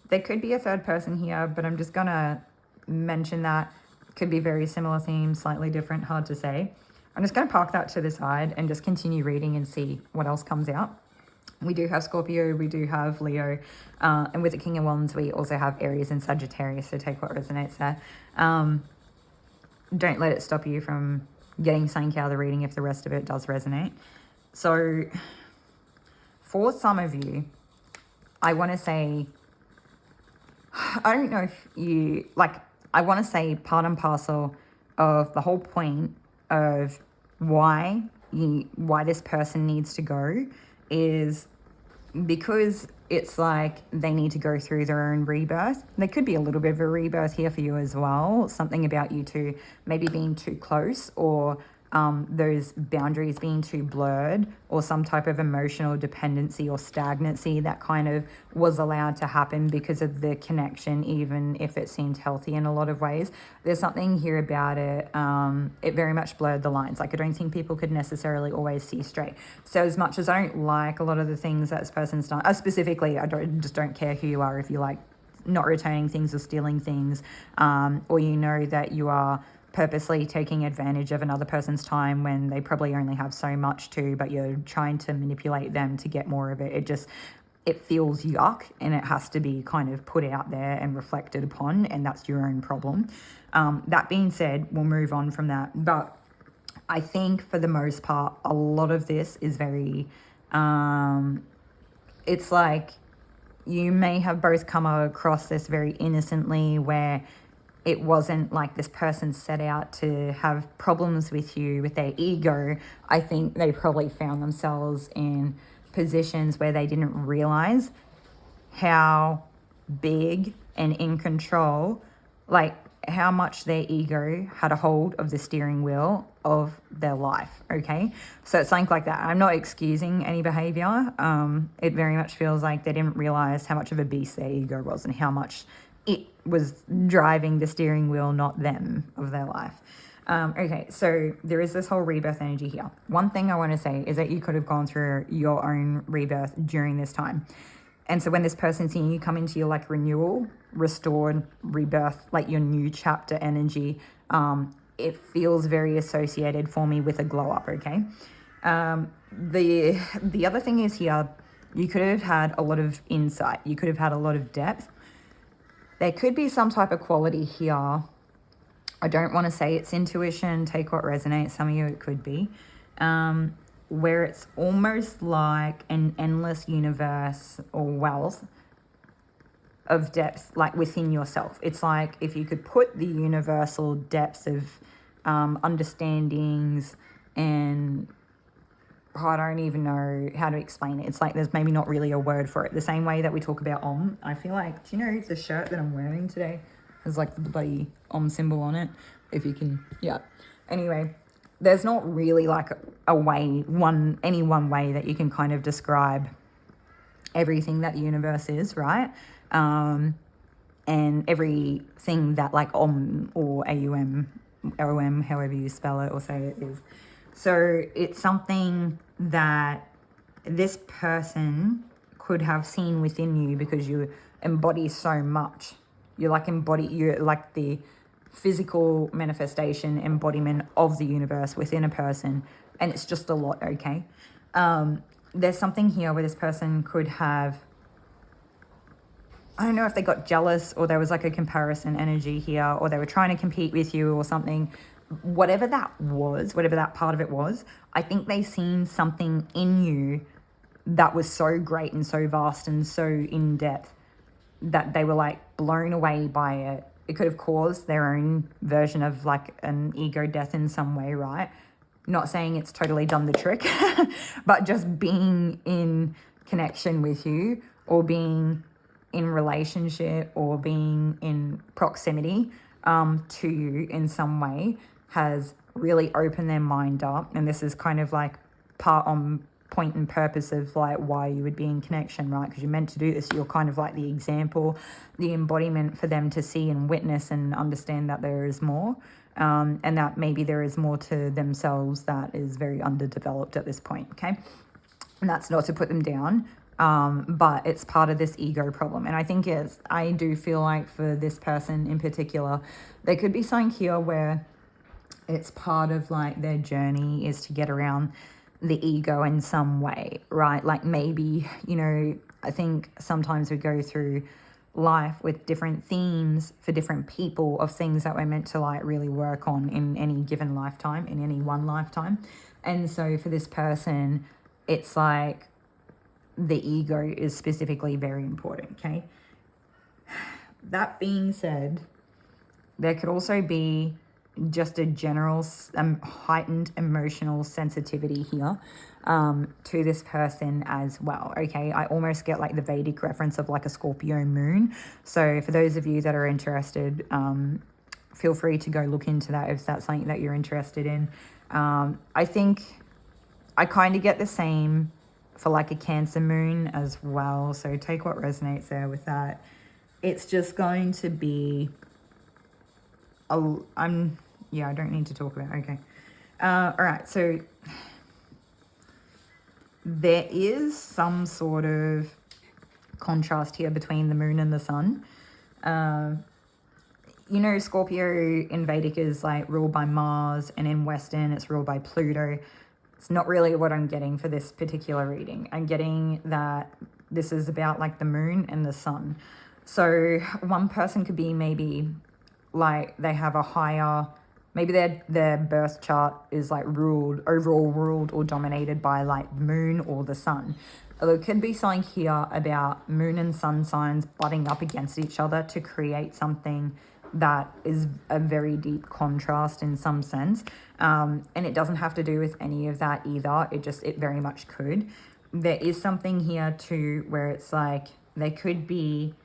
There could be a third person here, but I'm just going to mention that could be very similar themes, slightly different, hard to say. I'm just going to park that to the side and just continue reading and see what else comes out. We do have Scorpio, we do have Leo, and with the King of Wands, we also have Aries and Sagittarius, so take what resonates there. Don't let it stop you from getting something out of the reading if the rest of it does resonate. So for some of you, I want to say, I don't know if you, like, I want to say part and parcel of the whole point of why this person needs to go is because it's like they need to go through their own rebirth. There could be a little bit of a rebirth here for you as well. Something about you two maybe being too close, or those boundaries being too blurred, or some type of emotional dependency or stagnancy that kind of was allowed to happen because of the connection, even if it seemed healthy in a lot of ways. There's something here about it. It very much blurred the lines. Like, I don't think people could necessarily always see straight. So as much as I don't like a lot of the things that this person's done, specifically, I don't care who you are, if you like not returning things or stealing things, or you know that you are purposely taking advantage of another person's time when they probably only have so much to, but you're trying to manipulate them to get more of it. It feels yuck, and it has to be kind of put out there and reflected upon, and that's your own problem. That being said, we'll move on from that. But I think for the most part, a lot of this is very, it's like you may have both come across this very innocently, where it wasn't like this person set out to have problems with you with their ego. I think they probably found themselves in positions where they didn't realize how big and in control, like how much their ego had a hold of the steering wheel of their life, okay? So it's something like that. I'm not excusing any behavior. It very much feels like they didn't realize how much of a beast their ego was and how much it was driving the steering wheel, not them, of their life. Okay, so there is this whole rebirth energy here. One thing I want to say is that you could have gone through your own rebirth during this time. And so when this person's seeing you come into your like renewal, restored, rebirth, like your new chapter energy, it feels very associated for me with a glow up, okay? The other thing is here, you could have had a lot of insight. You could have had a lot of depth. There could be some type of quality here. I don't want to say it's intuition, take what resonates. Some of you it could be. Where it's almost like an endless universe or wealth of depth, like within yourself. It's like if you could put the universal depths of understandings and I don't even know how to explain it. It's like there's maybe not really a word for it. The same way that we talk about Om. I feel like, do you know the shirt that I'm wearing today has like the bloody Om symbol on it? If you can, yeah. Anyway, there's not really like a way, any one way that you can kind of describe everything that the universe is, right? And everything that like Om or AUM, OM, however you spell it or say it is. So it's something that this person could have seen within you because you embody so much. You're like the physical manifestation, embodiment of the universe within a person. And it's just a lot, okay? There's something here where this person could have, I don't know if they got jealous or there was like a comparison energy here or they were trying to compete with you or something. Whatever that was, whatever that part of it was, I think they seen something in you that was so great and so vast and so in depth that they were like blown away by it. It could have caused their own version of like an ego death in some way, right? Not saying it's totally done the trick, but just being in connection with you or being in relationship or being in proximity to you in some way has really opened their mind up. And this is kind of like part on point and purpose of like why you would be in connection, right? Because you're meant to do this. You're kind of like the example, the embodiment for them to see and witness and understand that there is more. And that maybe there is more to themselves that is very underdeveloped at this point, okay? And that's not to put them down, but it's part of this ego problem. And I do feel like for this person in particular, there could be something here where it's part of like their journey is to get around the ego in some way, right? Like maybe, you know, I think sometimes we go through life with different themes for different people of things that we're meant to like really work on in any given lifetime, in any one lifetime. And so for this person, it's like the ego is specifically very important, okay? That being said, there could also be just a general heightened emotional sensitivity here to this person as well, okay? I almost get like the Vedic reference of like a Scorpio moon. So for those of you that are interested, feel free to go look into that if that's something that you're interested in. I think I kind of get the same for like a Cancer moon as well. So take what resonates there with that. It's just going to be, I don't need to talk about it. Okay. All right. So there is some sort of contrast here between the moon and the sun. You know, Scorpio in Vedic is like ruled by Mars, and in Western it's ruled by Pluto. It's not really what I'm getting for this particular reading. I'm getting that this is about like the moon and the sun. So one person could be maybe like they have a higher, maybe their birth chart is like overall ruled or dominated by like moon or the sun. There could be something here about moon and sun signs butting up against each other to create something that is a very deep contrast in some sense. And it doesn't have to do with any of that either. It very much could. There is something here too where it's like there could be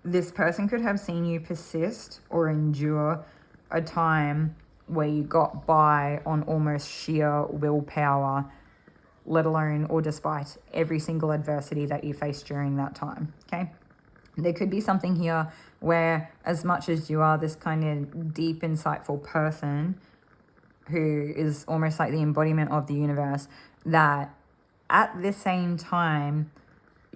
this person could have seen you persist or endure a time where you got by on almost sheer willpower, let alone or despite every single adversity that you faced during that time, okay? There could be something here where as much as you are this kind of deep, insightful person who is almost like the embodiment of the universe, that at the same time,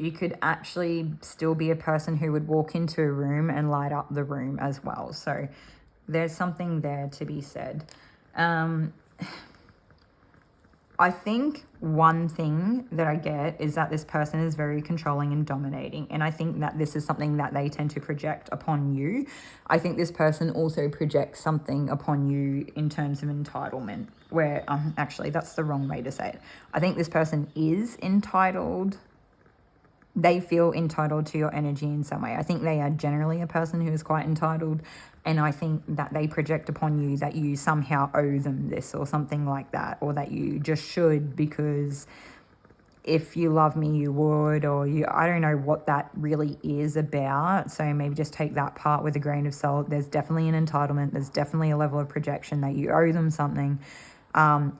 you could actually still be a person who would walk into a room and light up the room as well. So there's something there to be said. I think one thing that I get is that this person is very controlling and dominating. And I think that this is something that they tend to project upon you. I think this person also projects something upon you in terms of entitlement, where actually that's the wrong way to say it. I think this person is entitled. They feel entitled to your energy in some way. I think they are generally a person who is quite entitled. And I think that they project upon you that you somehow owe them this or something like that, or that you just should because if you love me, you would, or I don't know what that really is about. So maybe just take that part with a grain of salt. There's definitely an entitlement. There's definitely a level of projection that you owe them something.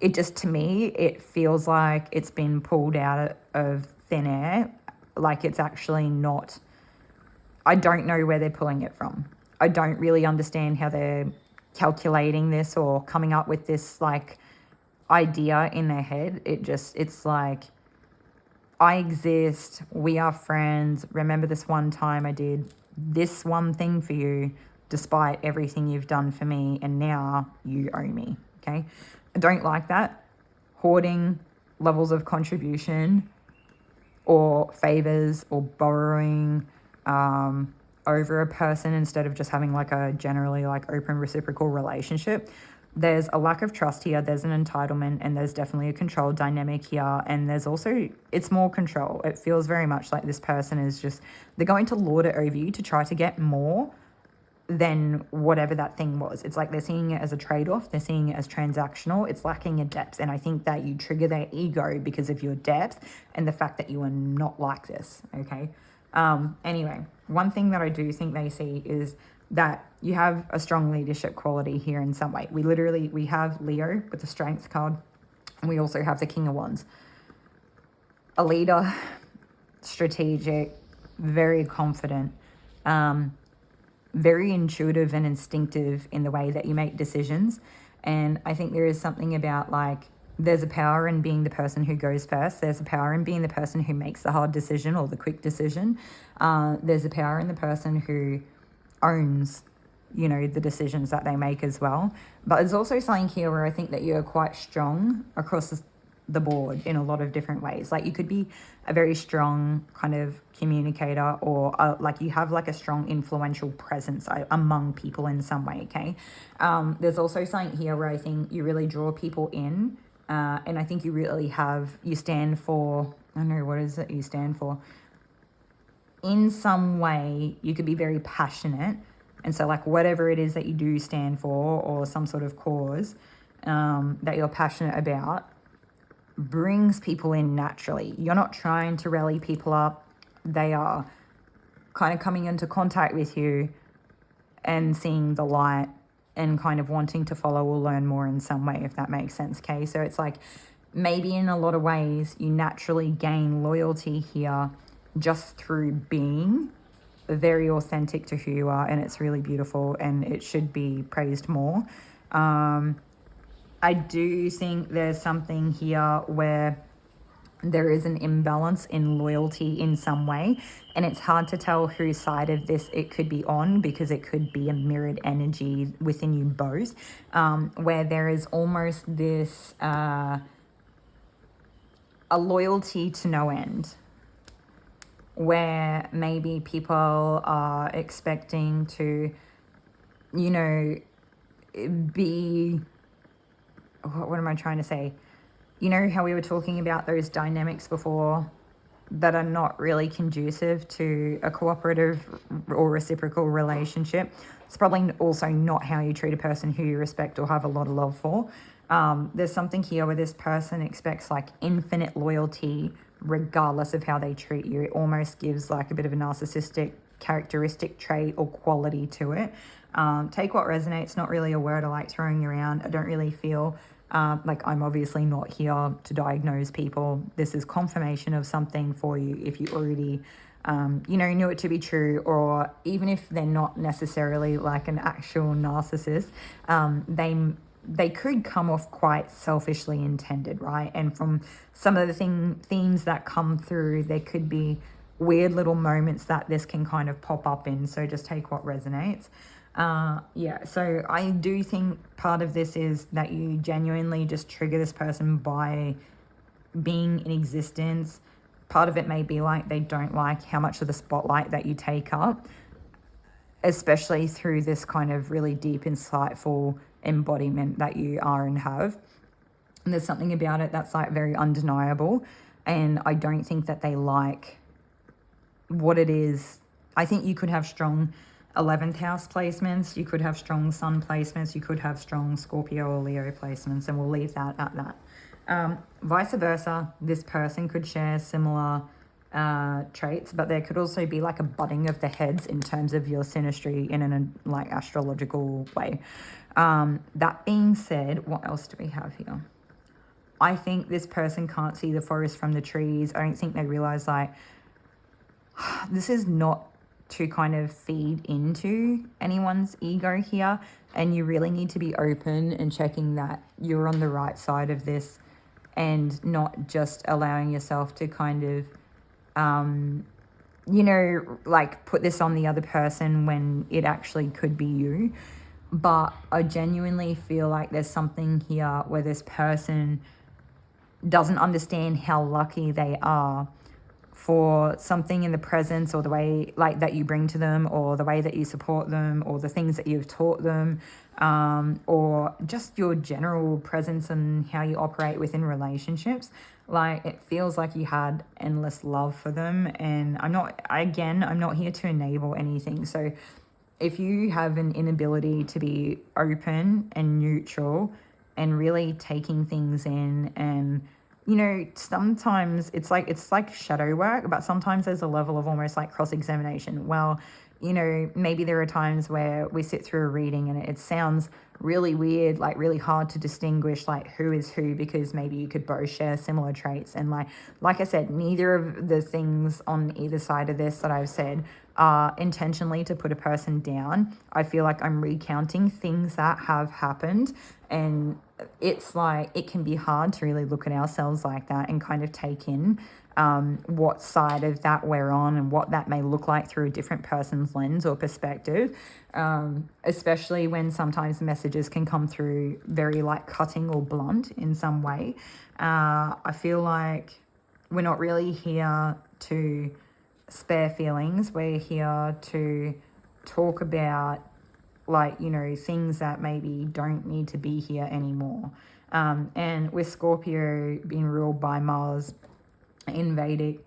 It just, to me, it feels like it's been pulled out of thin air. Like it's actually not, I don't know where they're pulling it from. I don't really understand how they're calculating this or coming up with this like idea in their head. It's like, I exist, we are friends. Remember this one time I did this one thing for you despite everything you've done for me, and now you owe me, okay? I don't like that. Hoarding levels of contribution or favors or borrowing over a person instead of just having like a generally like open reciprocal relationship. There's a lack of trust here, there's an entitlement, and there's definitely a control dynamic here. And there's also, it's more control. It feels very much like this person is just, they're going to lord it over you to try to get more than whatever that thing was. It's like they're seeing it as a trade-off, they're seeing it as transactional, it's lacking a depth. And I think that you trigger their ego because of your depth and the fact that you are not like this, okay? Anyway, one thing that I do think they see is that you have a strong leadership quality here in some way. We have Leo with the Strength card, and we also have the King of Wands. A leader, strategic, very confident, very intuitive and instinctive in the way that you make decisions. And I think there is something about like, there's a power in being the person who goes first. There's a power in being the person who makes the hard decision or the quick decision. There's a power in the person who owns, the decisions that they make as well. But there's also something here where I think that you're quite strong across the board in a lot of different ways. Like you could be a very strong kind of communicator, or like you have like a strong influential presence among people in some way, okay? There's also something here where I think you really draw people in, and I think you really you stand for, I don't know, what is it you stand for? In some way, you could be very passionate. And so like whatever it is that you do stand for, or some sort of cause that you're passionate about, brings people in naturally. You're not trying to rally people up. They are kind of coming into contact with you and seeing the light and kind of wanting to follow or learn more in some way, if that makes sense, okay? So it's like maybe in a lot of ways you naturally gain loyalty here just through being very authentic to who you are, and it's really beautiful and it should be praised more. I do think there's something here where there is an imbalance in loyalty in some way, and it's hard to tell whose side of this it could be on, because it could be a mirrored energy within you both, where there is almost this a loyalty to no end, where maybe people are expecting to, be, what am I trying to say? You know how we were talking about those dynamics before that are not really conducive to a cooperative or reciprocal relationship? It's probably also not how you treat a person who you respect or have a lot of love for. There's something here where this person expects like infinite loyalty regardless of how they treat you. It almost gives like a bit of a narcissistic characteristic trait or quality to it. Take what resonates, not really a word I like throwing around. I don't really feel like I'm obviously not here to diagnose people. This is confirmation of something for you if you already knew it to be true, or even if they're not necessarily like an actual narcissist, they could come off quite selfishly intended, right? And from some of the themes that come through, there could be weird little moments that this can kind of pop up in. So just take what resonates. Yeah, so I do think part of this is that you genuinely just trigger this person by being in existence. Part of it may be like they don't like how much of the spotlight that you take up, especially through this kind of really deep, insightful embodiment that you are and have. And there's something about it that's like very undeniable. And I don't think that they like what it is. I think you could have strong 11th house placements, you could have strong sun placements, you could have strong Scorpio or Leo placements, and we'll leave that at that. Vice versa, this person could share similar traits, but there could also be like a butting of the heads in terms of your synastry in an like astrological way. That being said, what else do we have here? I think this person can't see the forest from the trees. I don't think they realize like this is not to kind of feed into anyone's ego here, and you really need to be open and checking that you're on the right side of this and not just allowing yourself to kind of you know, like put this on the other person when it actually could be you. But I genuinely feel like there's something here where this person doesn't understand how lucky they are for something in the presence, or the way like that you bring to them, or the way that you support them, or the things that you've taught them, or just your general presence and how you operate within relationships. Like it feels like you had endless love for them. And I'm not here to enable anything. So if you have an inability to be open and neutral and really taking things in, and you know, sometimes it's like shadow work, but sometimes there's a level of almost like cross-examination. Well, you know, maybe there are times where we sit through a reading and it sounds really weird, like really hard to distinguish like who is who, because maybe you could both share similar traits. And like I said, neither of the things on either side of this that I've said are intentionally to put a person down. I feel like I'm recounting things that have happened, and it's like it can be hard to really look at ourselves like that and kind of take in what side of that we're on and what that may look like through a different person's lens or perspective, especially when sometimes messages can come through very like cutting or blunt in some way. I feel like we're not really here to spare feelings. We're here to talk about like, you know, things that maybe don't need to be here anymore. And with Scorpio being ruled by Mars in Vedic,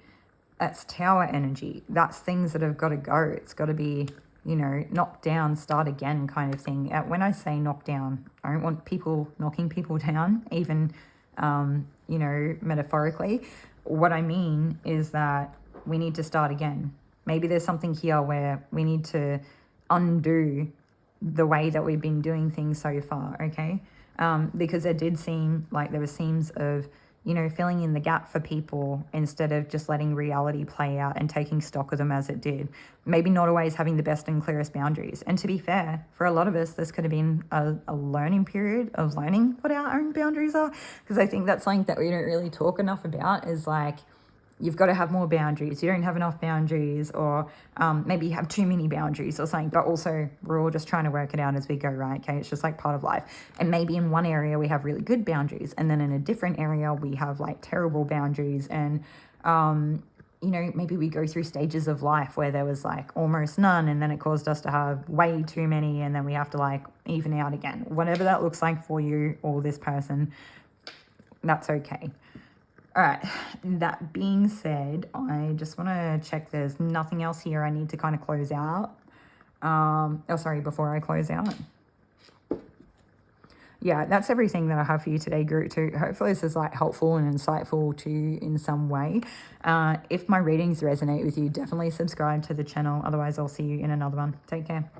that's tower energy. That's things that have got to go. It's got to be, you know, knock down, start again kind of thing. When I say knock down, I don't want people knocking people down, even, you know, metaphorically. What I mean is that we need to start again. Maybe there's something here where we need to undo the way that we've been doing things so far, okay? Because it did seem like there were seams of, you know, filling in the gap for people instead of just letting reality play out and taking stock of them as it did. Maybe not always having the best and clearest boundaries. And to be fair, for a lot of us, this could have been a learning period of learning what our own boundaries are. Because I think that's something that we don't really talk enough about, is like, you've got to have more boundaries. You don't have enough boundaries, or maybe you have too many boundaries or something. But also, we're all just trying to work it out as we go, right? Okay, it's just like part of life. And maybe in one area we have really good boundaries, and then in a different area we have like terrible boundaries. And you know, maybe we go through stages of life where there was like almost none, and then it caused us to have way too many, and then we have to like even out again. Whatever that looks like for you or this person, that's okay. All right, that being said, I just want to check there's nothing else here I need to kind of close out. Before I close out. Yeah, that's everything that I have for you today, group 2. Hopefully this is like helpful and insightful to you in some way. If my readings resonate with you, definitely subscribe to the channel. Otherwise, I'll see you in another one. Take care.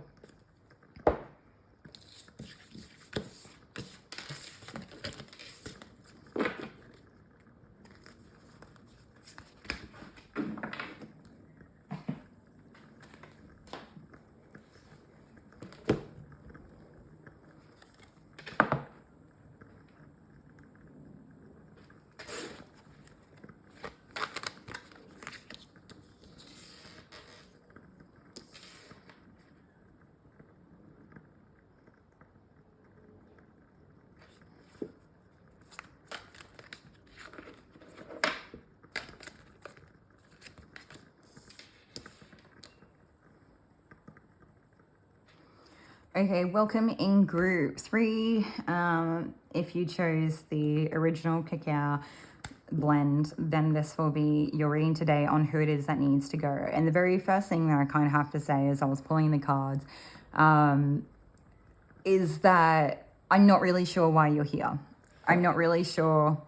Okay, welcome in group 3. If you chose the original cacao blend, then this will be your reading today on who it is that needs to go. And the very first thing that I kind of have to say as I was pulling the cards is that I'm not really sure why you're here. I'm not really sure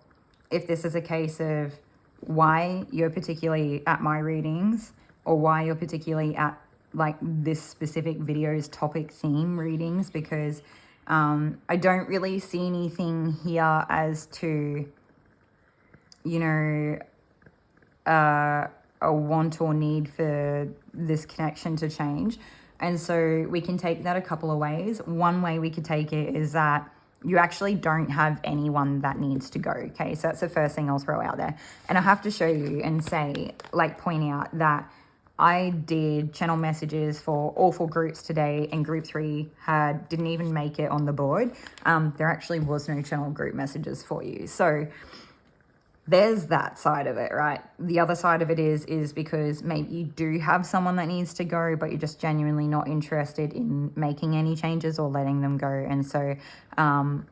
if this is a case of why you're particularly at my readings or why you're particularly at like this specific video's topic theme readings, because I don't really see anything here as to, you know, a want or need for this connection to change. And so we can take that a couple of ways. One way we could take it is that you actually don't have anyone that needs to go. Okay, so that's the first thing I'll throw out there. And I have to show you and say, like, point out that I did channel messages for all 4 groups today, and group 3 didn't even make it on the board. There actually was no channel group messages for you. So there's that side of it, right? The other side of it is because maybe you do have someone that needs to go, but you're just genuinely not interested in making any changes or letting them go. And so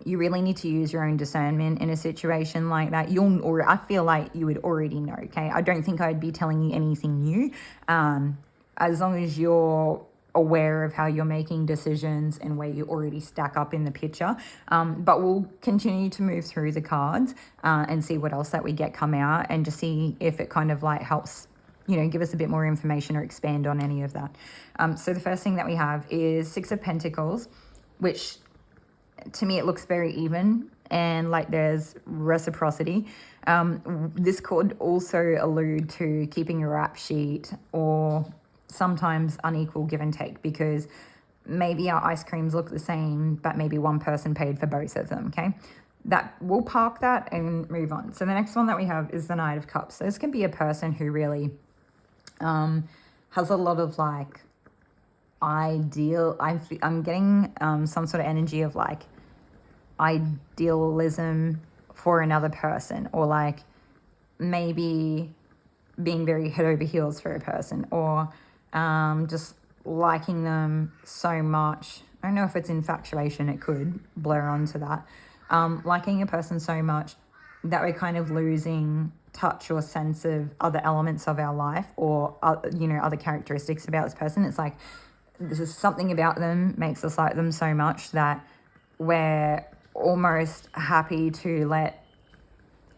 you really need to use your own discernment in a situation like that. I feel like you would already know, okay? I don't think I'd be telling you anything new. As long as you're aware of how you're making decisions and where you already stack up in the picture. But we'll continue to move through the cards and see what else that we get come out, and just see if it kind of like helps, you know, give us a bit more information or expand on any of that. So the first thing that we have is 6 of Pentacles, which to me it looks very even and like there's reciprocity. This could also allude to keeping a rap sheet or sometimes unequal give and take, because maybe our ice creams look the same, but maybe one person paid for both of them, okay? That we'll park that and move on. So the next one that we have is the Knight of Cups. So this can be a person who really has a lot of like I'm getting some sort of energy of like idealism for another person, or like maybe being very head over heels for a person, or just liking them so much. I don't know if it's infatuation, it could blur onto that. Liking a person so much that we're kind of losing touch or sense of other elements of our life, or you know, other characteristics about this person. It's like this is something about them makes us like them so much that we're almost happy to let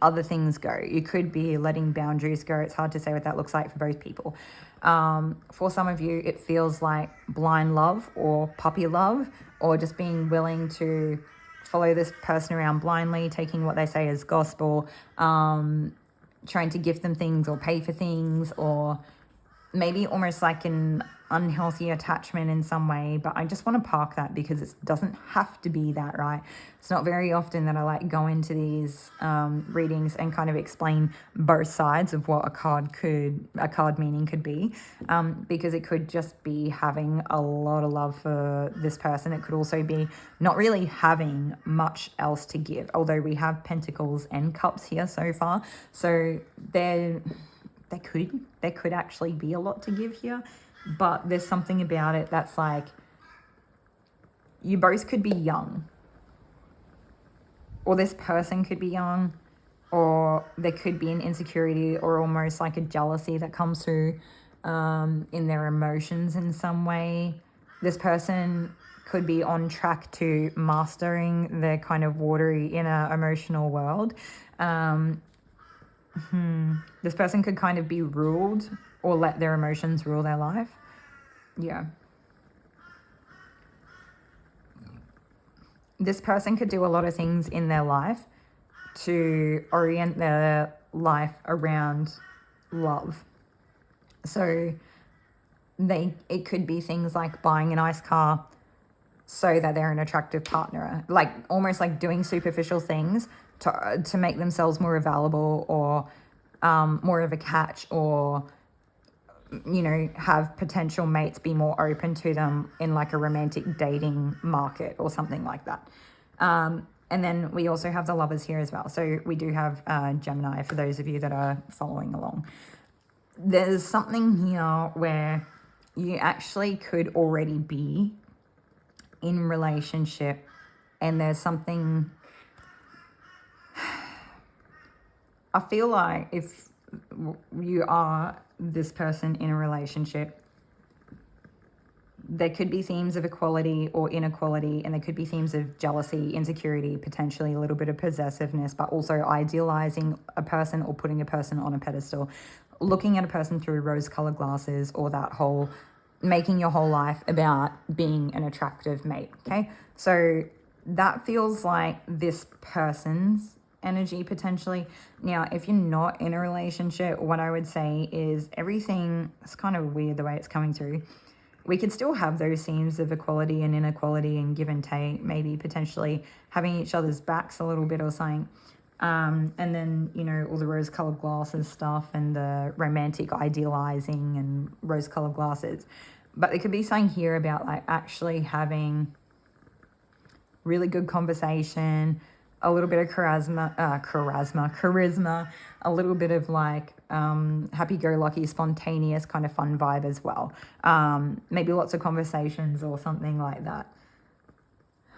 other things go. You could be letting boundaries go. It's hard to say what that looks like for both people. For some of you, it feels like blind love or puppy love, or just being willing to follow this person around blindly, taking what they say as gospel, trying to gift them things or pay for things, or maybe almost like an unhealthy attachment in some way. But I just want to park that because it doesn't have to be that, right? It's not very often that I like go into these readings and kind of explain both sides of what a card meaning could be, because it could just be having a lot of love for this person. It could also be not really having much else to give, although we have Pentacles and Cups here so far. So there could actually be a lot to give here, but there's something about it that's like you both could be young, or this person could be young, or there could be an insecurity or almost like a jealousy that comes through in their emotions in some way. This person could be on track to mastering their kind of watery inner emotional world. This person could kind of be ruled or let their emotions rule their life. Yeah. This person could do a lot of things in their life to orient their life around love. So it could be things like buying a nice car so that they're an attractive partner, like almost like doing superficial things to make themselves more available, or more of a catch, or, you know, have potential mates be more open to them in like a romantic dating market or something like that. And then we also have the Lovers here as well. So we do have Gemini, for those of you that are following along. There's something here where you actually could already be in relationship and there's something, I feel like if you are this person in a relationship, there could be themes of equality or inequality, and there could be themes of jealousy, insecurity, potentially a little bit of possessiveness, but also idealizing a person or putting a person on a pedestal, looking at a person through rose-colored glasses, or that whole making your whole life about being an attractive mate, okay? So that feels like this person's energy potentially. Now, if you're not in a relationship, what I would say is everything, it's kind of weird the way it's coming through. We could still have those themes of equality and inequality and give and take, maybe potentially having each other's backs a little bit or something. And then, you know, all the rose-colored glasses stuff and the romantic idealizing and rose-colored glasses. But there could be something here about like actually having really good conversation, a little bit of charisma, a little bit of like happy-go-lucky, spontaneous kind of fun vibe as well. Maybe lots of conversations or something like that.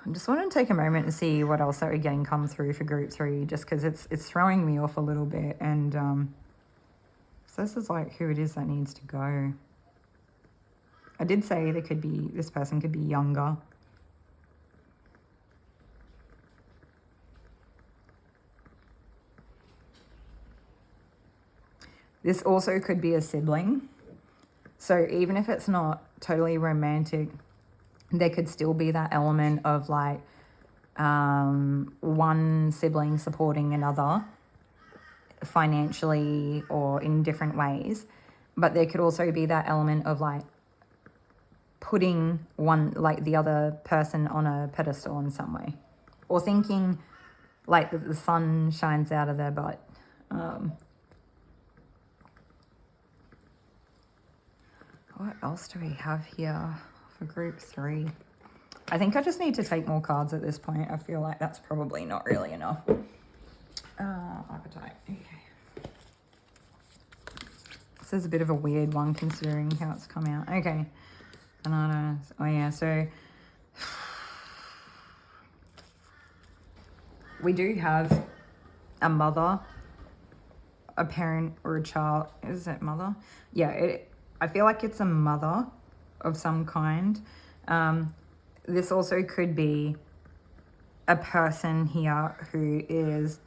I just want to take a moment and see what else that we're getting come through for group 3, just because it's throwing me off a little bit. And so this is like who it is that needs to go. I did say this person could be younger. This also could be a sibling. So even if it's not totally romantic, there could still be that element of like one sibling supporting another financially or in different ways. But there could also be that element of like putting the other person on a pedestal in some way, or thinking like that the sun shines out of their butt. What else do we have here for group 3? I think I just need to take more cards at this point. I feel like that's probably not really enough. Appetite. Okay. This is a bit of a weird one considering how it's come out. Okay. Bananas. Oh yeah, so we do have a mother, a parent, or a child. Is it mother? Yeah, I feel like it's a mother of some kind. This also could be a person here who is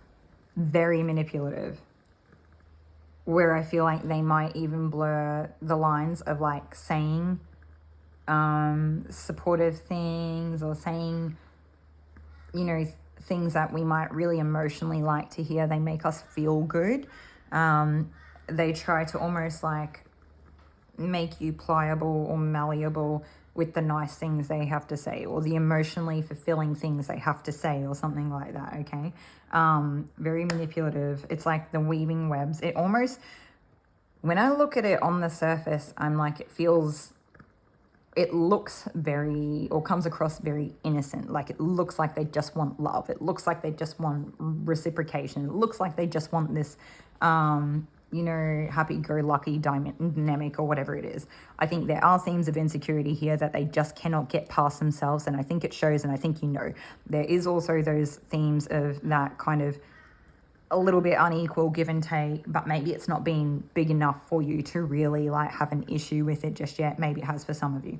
very manipulative, where I feel like they might even blur the lines of like saying supportive things or saying, you know, things that we might really emotionally like to hear. They make us feel good. They try to almost like make you pliable or malleable with the nice things they have to say, or the emotionally fulfilling things they have to say, or something like that, okay? Very manipulative. It's like the weaving webs. It almost, when I look at it on the surface, I'm like, it looks very, or comes across very innocent. Like it looks like they just want love. It looks like they just want reciprocation. It looks like they just want this, you know, happy-go-lucky dynamic or whatever it is. I think there are themes of insecurity here that they just cannot get past themselves, and I think it shows, and I think you know. There is also those themes of that kind of a little bit unequal give and take, but maybe it's not been big enough for you to really like have an issue with it just yet. Maybe it has for some of you.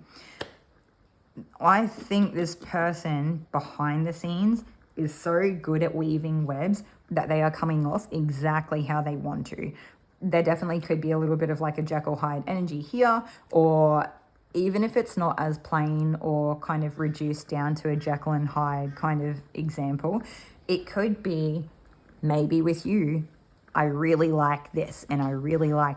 I think this person behind the scenes is so good at weaving webs that they are coming off exactly how they want to. There definitely could be a little bit of like a Jekyll Hyde energy here, or even if it's not as plain or kind of reduced down to a Jekyll and Hyde kind of example, it could be maybe with you, I really like this and I really like,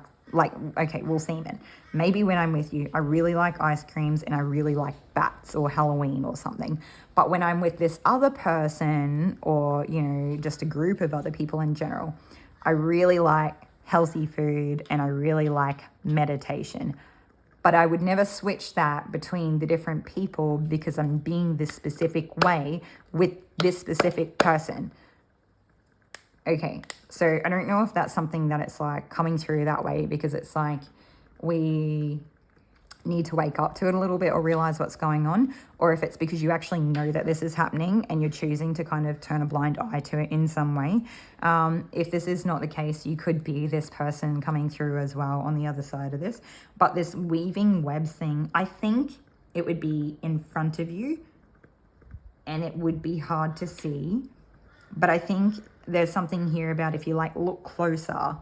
okay, we'll theme it. Maybe when I'm with you, I really like ice creams and I really like bats or Halloween or something. But when I'm with this other person, or, you know, just a group of other people in general, I really like healthy food and I really like meditation. But I would never switch that between the different people because I'm being this specific way with this specific person. Okay, so I don't know if that's something that it's like coming through that way, because it's like we need to wake up to it a little bit or realize what's going on, or if it's because you actually know that this is happening and you're choosing to kind of turn a blind eye to it in some way. If this is not the case, you could be this person coming through as well on the other side of this. But this weaving webs thing, I think it would be in front of you and it would be hard to see. But I think there's something here about if you like look closer,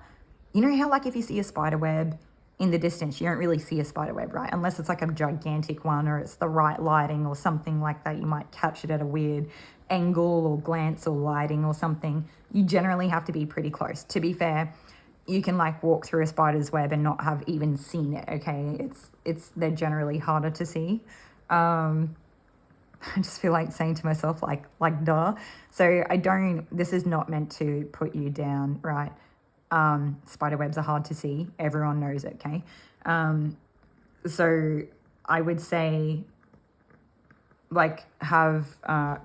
you know how like if you see a spider web in the distance, you don't really see a spider web, right? Unless it's like a gigantic one or it's the right lighting or something like that. You might catch it at a weird angle or glance or lighting or something. You generally have to be pretty close. To be fair, you can like walk through a spider's web and not have even seen it, okay? They're generally harder to see. I just feel like saying to myself, like duh. So this is not meant to put you down, right? Spider webs are hard to see. Everyone knows it, okay? So I would say, like, have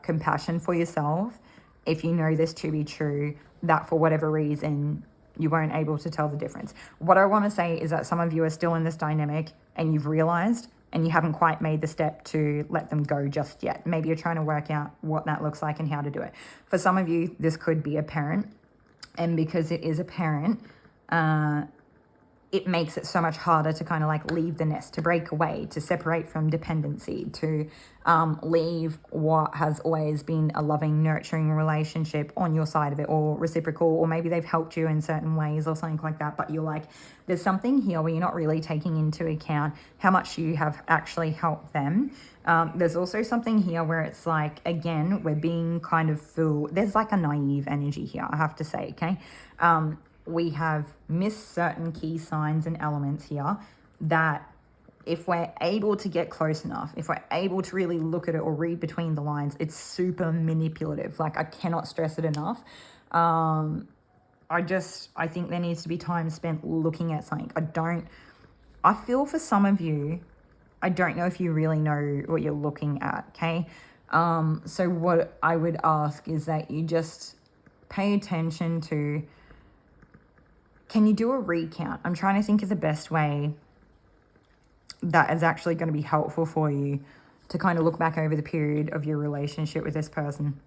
compassion for yourself if you know this to be true, that for whatever reason, you weren't able to tell the difference. What I want to say is that some of you are still in this dynamic and you've realized and you haven't quite made the step to let them go just yet. Maybe you're trying to work out what that looks like and how to do it. For some of you, this could be a parent. And because it is a parent, it makes it so much harder to kind of like leave the nest, to break away, to separate from dependency, to leave what has always been a loving, nurturing relationship on your side of it, or reciprocal, or maybe they've helped you in certain ways or something like that. But you're like, there's something here where you're not really taking into account how much you have actually helped them. There's also something here where it's like, again, we're being kind of there's like a naive energy here, I have to say, okay? We have missed certain key signs and elements here that if we're able to get close enough, if we're able to really look at it or read between the lines, it's super manipulative. Like, I cannot stress it enough. I think there needs to be time spent looking at something. I feel for some of you, I don't know if you really know what you're looking at, okay? So what I would ask is that you just pay attention to, can you do a recount? I'm trying to think of the best way that is actually going to be helpful for you to kind of look back over the period of your relationship with this person.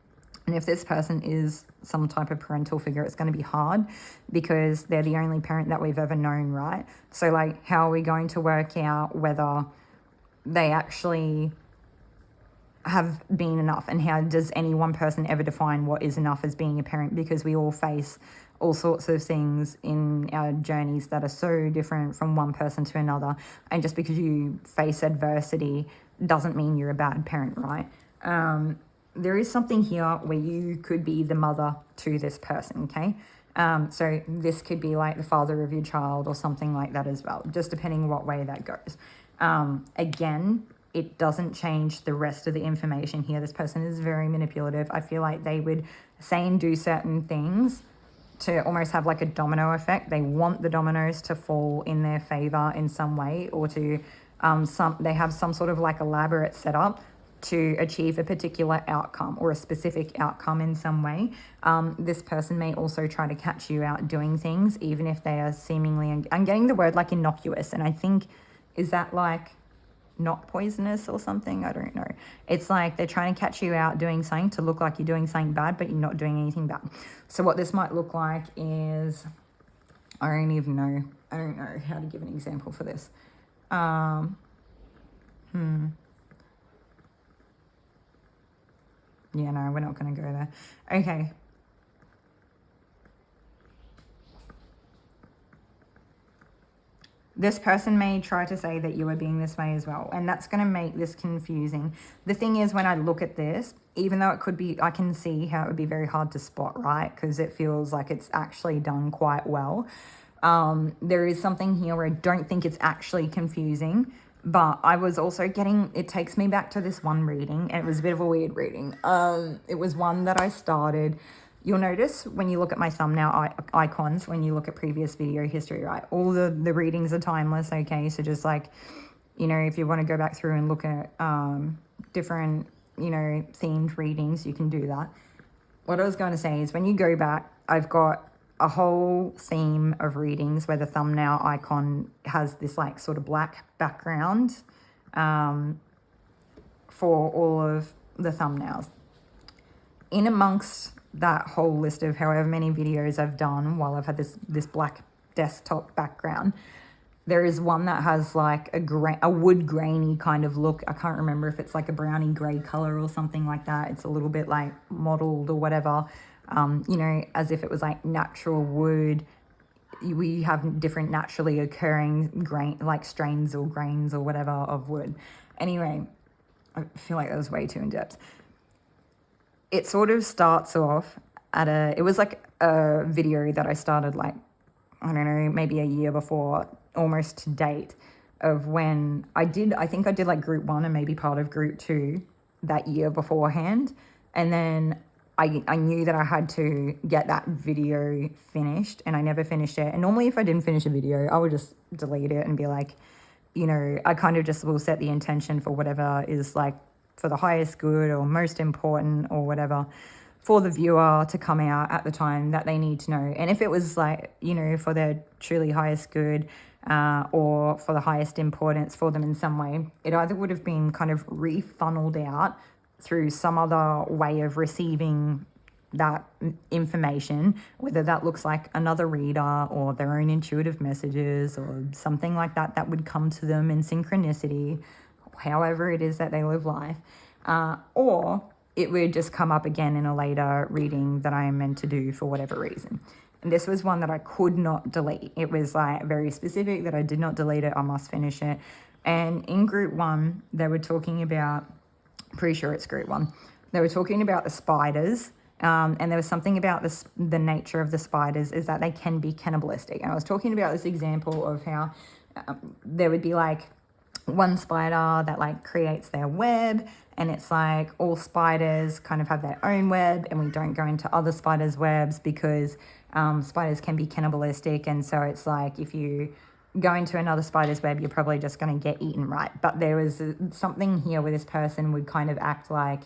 And if this person is some type of parental figure, it's going to be hard because they're the only parent that we've ever known, right? So like, how are we going to work out whether they actually have been enough, and how does any one person ever define what is enough as being a parent? Because we all face all sorts of things in our journeys that are so different from one person to another, and just because you face adversity doesn't mean you're a bad parent, right? There is something here where you could be the mother to this person, okay? So this could be like the father of your child or something like that as well, just depending what way that goes. Again, it doesn't change the rest of the information here. This person is very manipulative. I feel like they would say and do certain things to almost have like a domino effect. They want the dominoes to fall in their favor in some way, or to they have some sort of like elaborate setup to achieve a particular outcome or a specific outcome in some way. This person may also try to catch you out doing things, even if they are seemingly, I'm getting the word like innocuous, and I think, is that like not poisonous or something? I don't know. It's like they're trying to catch you out doing something to look like you're doing something bad, but you're not doing anything bad. So what this might look like is, I don't know how to give an example for this. Yeah, no, we're not going to go there. Okay. This person may try to say that you are being this way as well, and that's going to make this confusing. The thing is, when I look at this, even though it could be, I can see how it would be very hard to spot, right? Because it feels like it's actually done quite well. There is something here where I don't think it's actually confusing, but I was also getting, it takes me back to this one reading, and it was a bit of a weird reading. It was one that I started. You'll notice when you look at my thumbnail icons, when you look at previous video history, right? All the readings are timeless, okay? So just like, you know, if you want to go back through and look at different, you know, themed readings, you can do that. What I was going to say is when you go back, I've got a whole theme of readings where the thumbnail icon has this like sort of black background for all of the thumbnails. In amongst that whole list of however many videos I've done while I've had this black desktop background, there is one that has like a wood grainy kind of look. I can't remember if it's like a brownie grey colour or something like that. It's a little bit like modelled or whatever, you know, as if it was like natural wood. We have different naturally occurring like strains or grains or whatever of wood. Anyway, I feel like that was way too in-depth. It sort of starts off it was like a video that I started like, I don't know, maybe a year before, almost to date, of when I think I did like group 1 and maybe part of group 2 that year beforehand. And then I knew that I had to get that video finished, and I never finished it. And normally if I didn't finish a video, I would just delete it and be like, you know, I kind of just will set the intention for whatever is like for the highest good or most important or whatever for the viewer to come out at the time that they need to know. And if it was like, you know, for their truly highest good or for the highest importance for them in some way, it either would have been kind of refunneled out through some other way of receiving that information, whether that looks like another reader or their own intuitive messages or something like that that would come to them in synchronicity, however it is that they live life, or it would just come up again in a later reading that I am meant to do for whatever reason. And this was one that I could not delete. It was like very specific that I did not delete it. I must finish it. And in group 1, they were talking about, pretty sure it's group 1, they were talking about the spiders. And there was something about the nature of the spiders is that they can be cannibalistic. And I was talking about this example of how there would be like one spider that like creates their web, and it's like all spiders kind of have their own web, and we don't go into other spiders' webs because spiders can be cannibalistic. And so it's like if you go into another spider's web, you're probably just going to get eaten, right? But there was something here where this person would kind of act like,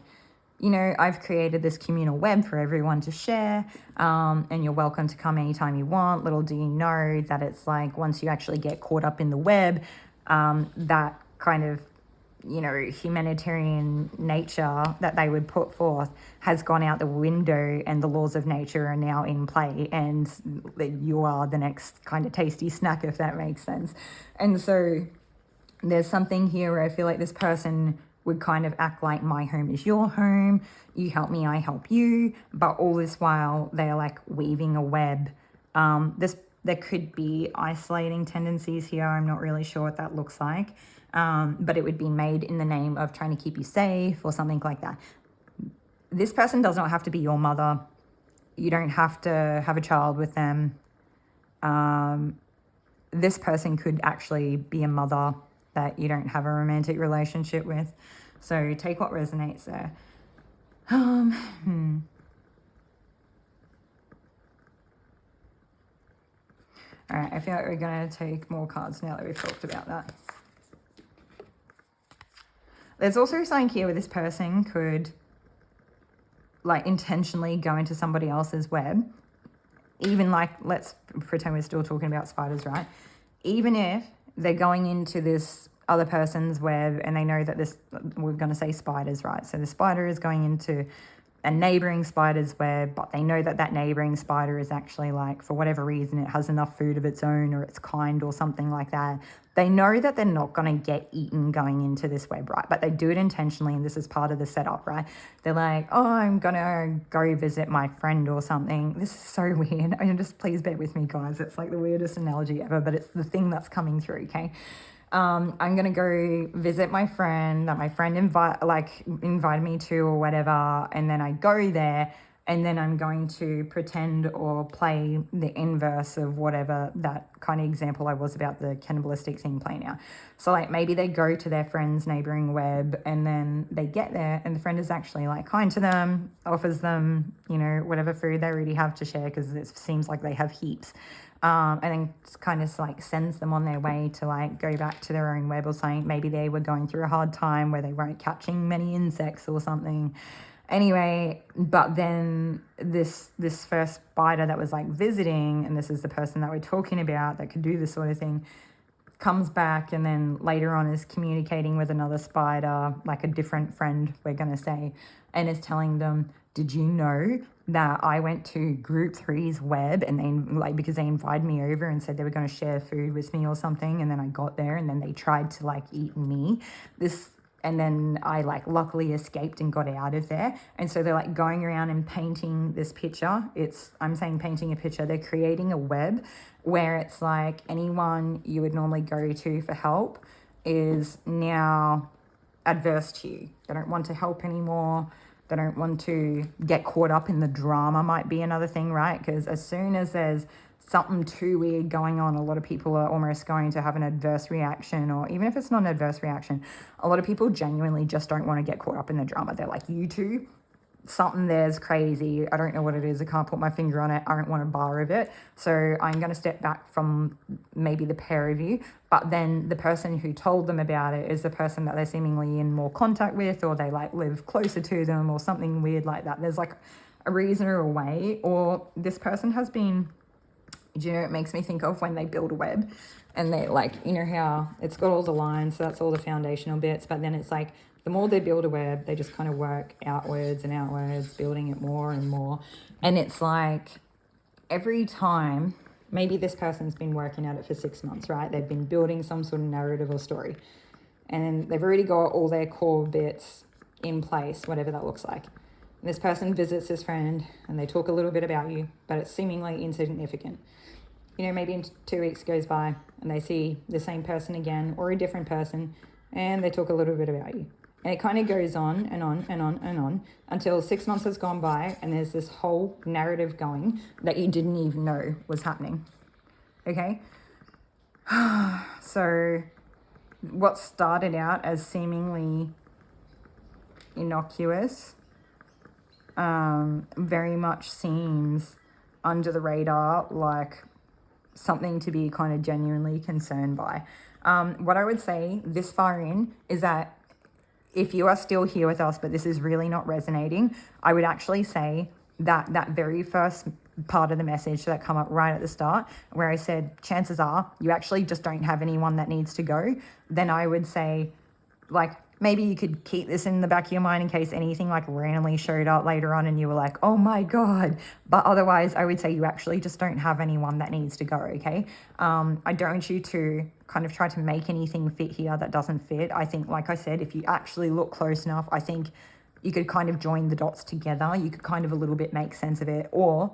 you know, I've created this communal web for everyone to share, and you're welcome to come anytime you want. Little do you know that it's like once you actually get caught up in the web, that kind of, you know, humanitarian nature that they would put forth has gone out the window, and the laws of nature are now in play, and you are the next kind of tasty snack, if that makes sense. And so there's something here where I feel like this person would kind of act like my home is your home, you help me, I help you, but all this while they're like weaving a web. There could be isolating tendencies here. I'm not really sure what that looks like, but it would be made in the name of trying to keep you safe or something like that. This person does not have to be your mother. You don't have to have a child with them. This person could actually be a mother that you don't have a romantic relationship with. So take what resonates there. All right, I feel like we're going to take more cards now that we've talked about that. There's also something here where this person could like intentionally go into somebody else's web. Even like, let's pretend we're still talking about spiders, right? Even if they're going into this other person's web and they know that we're going to say spiders, right? So the spider is going into a neighboring spider's web, but they know that that neighboring spider is actually like, for whatever reason, it has enough food of its own or it's kind or something like that. They know that they're not going to get eaten going into this web, right? But they do it intentionally, and this is part of the setup, right? They're like, oh, I'm going to go visit my friend or something. This is so weird. I mean, just please bear with me, guys. It's like the weirdest analogy ever, but it's the thing that's coming through, okay? I'm going to go visit my friend that my friend invited me to or whatever. And then I go there, and then I'm going to pretend or play the inverse of whatever that kind of example I was about the cannibalistic thing playing out. So like maybe they go to their friend's neighboring web, and then they get there and the friend is actually like kind to them, offers them, you know, whatever food they already have to share because it seems like they have heaps. And then kind of like sends them on their way to like go back to their own web or something. Maybe they were going through a hard time where they weren't catching many insects or something. Anyway, but then this first spider that was like visiting, and this is the person that we're talking about that could do this sort of thing, comes back and then later on is communicating with another spider, like a different friend, we're going to say, and is telling them, did you know that I went to group three's web and they like, because they invited me over and said they were going to share food with me or something, and then I got there and then they tried to like eat me, and then I like luckily escaped and got out of there. And so they're like going around and painting this picture. I'm saying painting a picture. They're creating a web where it's like anyone you would normally go to for help is now adverse to you. They don't want to help anymore. They don't want to get caught up in the drama, might be another thing, right? Because as soon as there's something too weird going on, a lot of people are almost going to have an adverse reaction, or even if it's not an adverse reaction, a lot of people genuinely just don't want to get caught up in the drama. They're like, you two, something there's crazy. I don't know what it is. I can't put my finger on it. I don't want a bar of it. So I'm going to step back from maybe the pair of you. But then the person who told them about it is the person that they're seemingly in more contact with, or they like live closer to them, or something weird like that. There's like a reason or a way, or this person has been, do you know, it makes me think of when they build a web and they like, you know how it's got all the lines, so that's all the foundational bits, but then it's like the more they build a web, they just kind of work outwards and outwards, building it more and more. And it's like every time, maybe this person's been working at it for 6 months, right? They've been building some sort of narrative or story, and they've already got all their core bits in place, whatever that looks like. And this person visits this friend and they talk a little bit about you, but it's seemingly insignificant. You know, maybe 2 weeks goes by and they see the same person again or a different person, and they talk a little bit about you. And it kind of goes on and on and on and on until 6 months has gone by and there's this whole narrative going that you didn't even know was happening. Okay? So what started out as seemingly innocuous very much seems under the radar like something to be kind of genuinely concerned by. What I would say this far in is that if you are still here with us, but this is really not resonating, I would actually say that that very first part of the message that come up right at the start, where I said, chances are you actually just don't have anyone that needs to go, then I would say, like, maybe you could keep this in the back of your mind in case anything like randomly showed up later on and you were like, oh my God. But otherwise, I would say you actually just don't have anyone that needs to go, okay? I don't want you to kind of try to make anything fit here that doesn't fit. I think, like I said, if you actually look close enough, I think you could kind of join the dots together. You could kind of a little bit make sense of it, or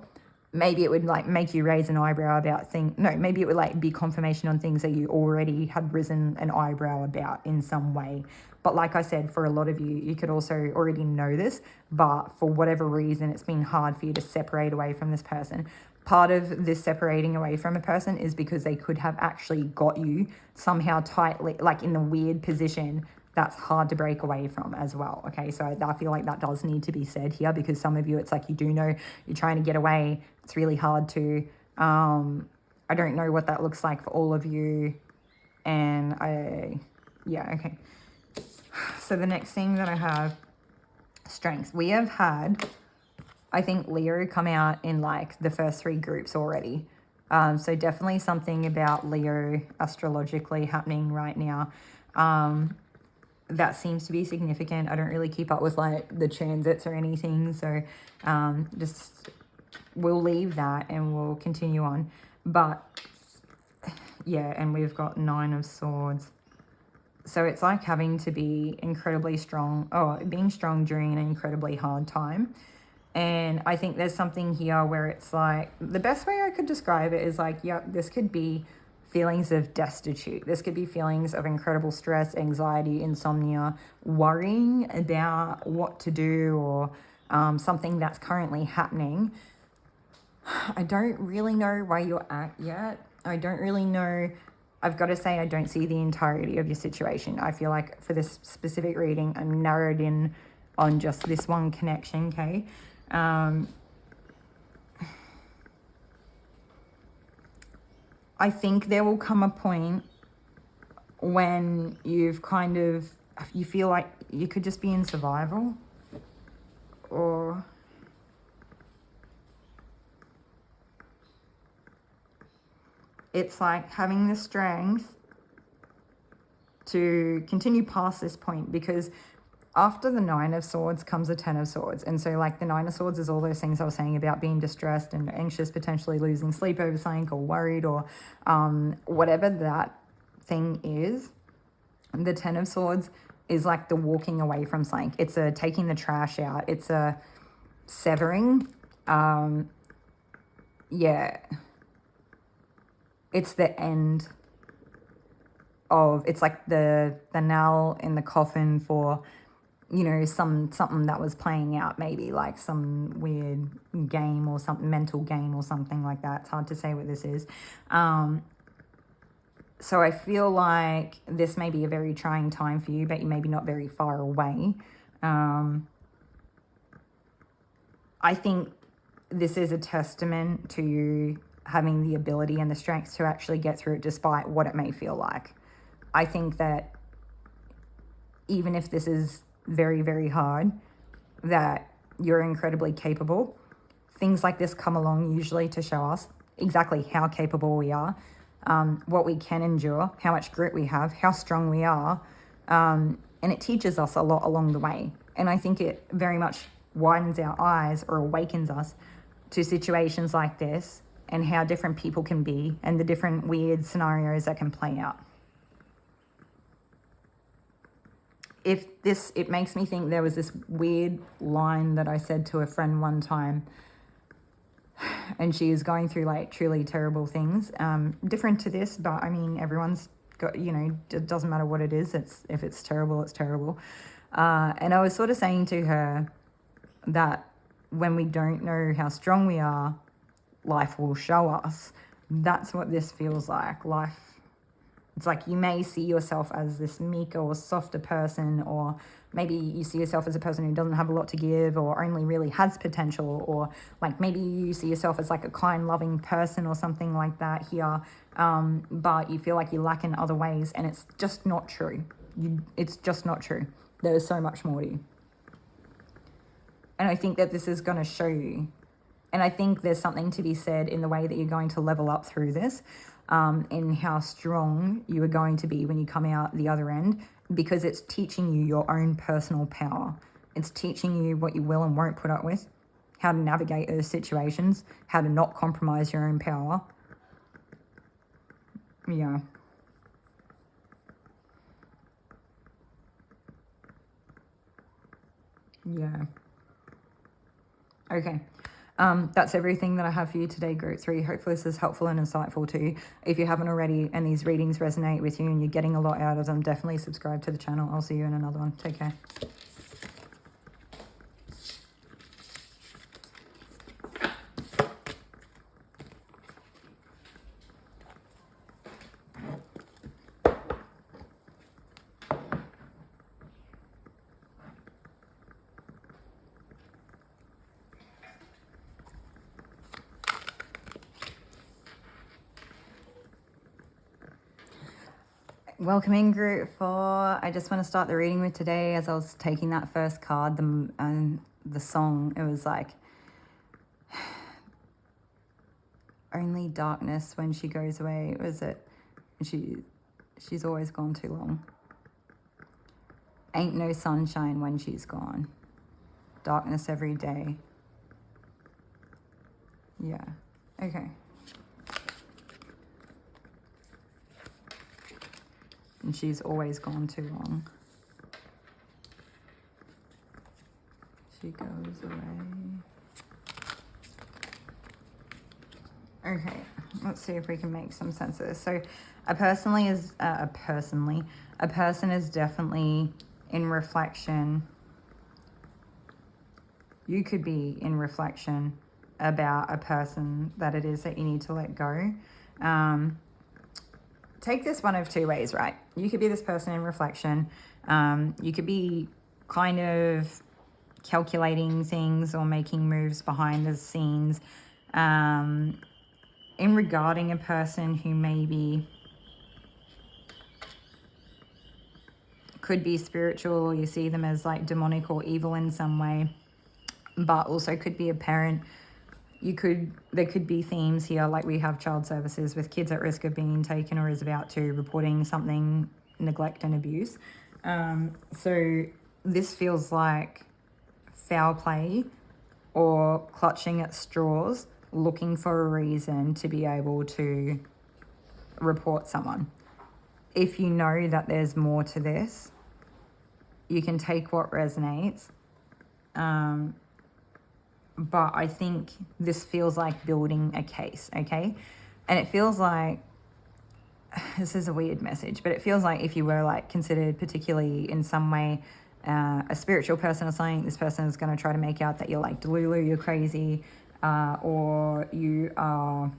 maybe it would like make you raise an eyebrow about maybe it would like be confirmation on things that you already had risen an eyebrow about in some way. But like I said, for a lot of you, you could also already know this, but for whatever reason, it's been hard for you to separate away from this person. Part of this separating away from a person is because they could have actually got you somehow tightly, like in a weird position that's hard to break away from as well. Okay, so I feel like that does need to be said here, because some of you, it's like you do know you're trying to get away. It's really hard to. I don't know what that looks like for all of you. And okay. So the next thing that I have, strengths. We have had, I think, Leo come out in like the first 3 groups already. So definitely something about Leo astrologically happening right now. That seems to be significant. I don't really keep up with like the transits or anything. So just we'll leave that and we'll continue on. But yeah, and we've got 9 of Swords. So it's like having to be incredibly strong, being strong during an incredibly hard time. And I think there's something here where it's like, the best way I could describe it is like, this could be feelings of destitute. This could be feelings of incredible stress, anxiety, insomnia, worrying about what to do, or something that's currently happening. I don't really know where you're at yet. I don't really know. I've got to say, I don't see the entirety of your situation. I feel like for this specific reading, I'm narrowed in on just this one connection, okay? I think there will come a point when you feel like you could just be in survival, it's like having the strength to continue past this point, because after the Nine of Swords comes the Ten of Swords. And so like the Nine of Swords is all those things I was saying about being distressed and anxious, potentially losing sleep over something, or worried, or whatever that thing is. The Ten of Swords is like the walking away from something. It's a taking the trash out. It's a severing. Yeah. It's the end of, it's like the nail in the coffin for, you know, something that was playing out, maybe like some weird game or something, mental game or something like that. It's hard to say what this is. So I feel like this may be a very trying time for you, but you may be not very far away. I think this is a testament to you having the ability and the strength to actually get through it despite what it may feel like. I think that even if this is very, very hard, that you're incredibly capable. Things like this come along usually to show us exactly how capable we are, what we can endure, how much grit we have, how strong we are, and it teaches us a lot along the way. And I think it very much widens our eyes or awakens us to situations like this and how different people can be and the different weird scenarios that can play out. It makes me think there was this weird line that I said to a friend one time, and she is going through like truly terrible things, different to this, but I mean, everyone's got, you know, it doesn't matter what it is. If it's terrible, it's terrible. And I was sort of saying to her that when we don't know how strong we are, life will show us. That's what this feels like. Life, it's like you may see yourself as this meeker or softer person, or maybe you see yourself as a person who doesn't have a lot to give or only really has potential, or like maybe you see yourself as like a kind, loving person or something like that here, but you feel like you lack in other ways, and it's just not true. It's just not true. There is so much more to you. And I think that this is going to show you. And I think there's something to be said in the way that you're going to level up through this, in how strong you are going to be when you come out the other end, because it's teaching you your own personal power. It's teaching you what you will and won't put up with, how to navigate those situations, how to not compromise your own power. Yeah. Yeah. Okay. That's everything that I have for you today, Group 3. Hopefully this is helpful and insightful to you. If you haven't already and these readings resonate with you and you're getting a lot out of them, definitely subscribe to the channel. I'll see you in another one. Take care. Welcome in, Group 4. I just want to start the reading with today. As I was taking that first card, the song, it was like, only darkness when she goes away. Was it? She's always gone too long. Ain't no sunshine when she's gone. Darkness every day. Yeah. Okay. And she's always gone too long. She goes away. Okay, let's see if we can make some sense of this. So a person is definitely in reflection. You could be in reflection about a person that it is that you need to let go. Take this one of two ways, right? You could be this person in reflection. You could be kind of calculating things or making moves behind the scenes in regarding a person who maybe could be spiritual, or you see them as like demonic or evil in some way, but also could be a parent there could be themes here, like we have child services with kids at risk of being taken or is about to, reporting something, neglect and abuse. So this feels like foul play or clutching at straws, looking for a reason to be able to report someone. If you know that there's more to this, you can take what resonates. But I think this feels like building a case, okay? And it feels like, this is a weird message, but it feels like if you were like considered particularly in some way a spiritual person or something, this person is going to try to make out that you're like delulu, you're crazy, or you are,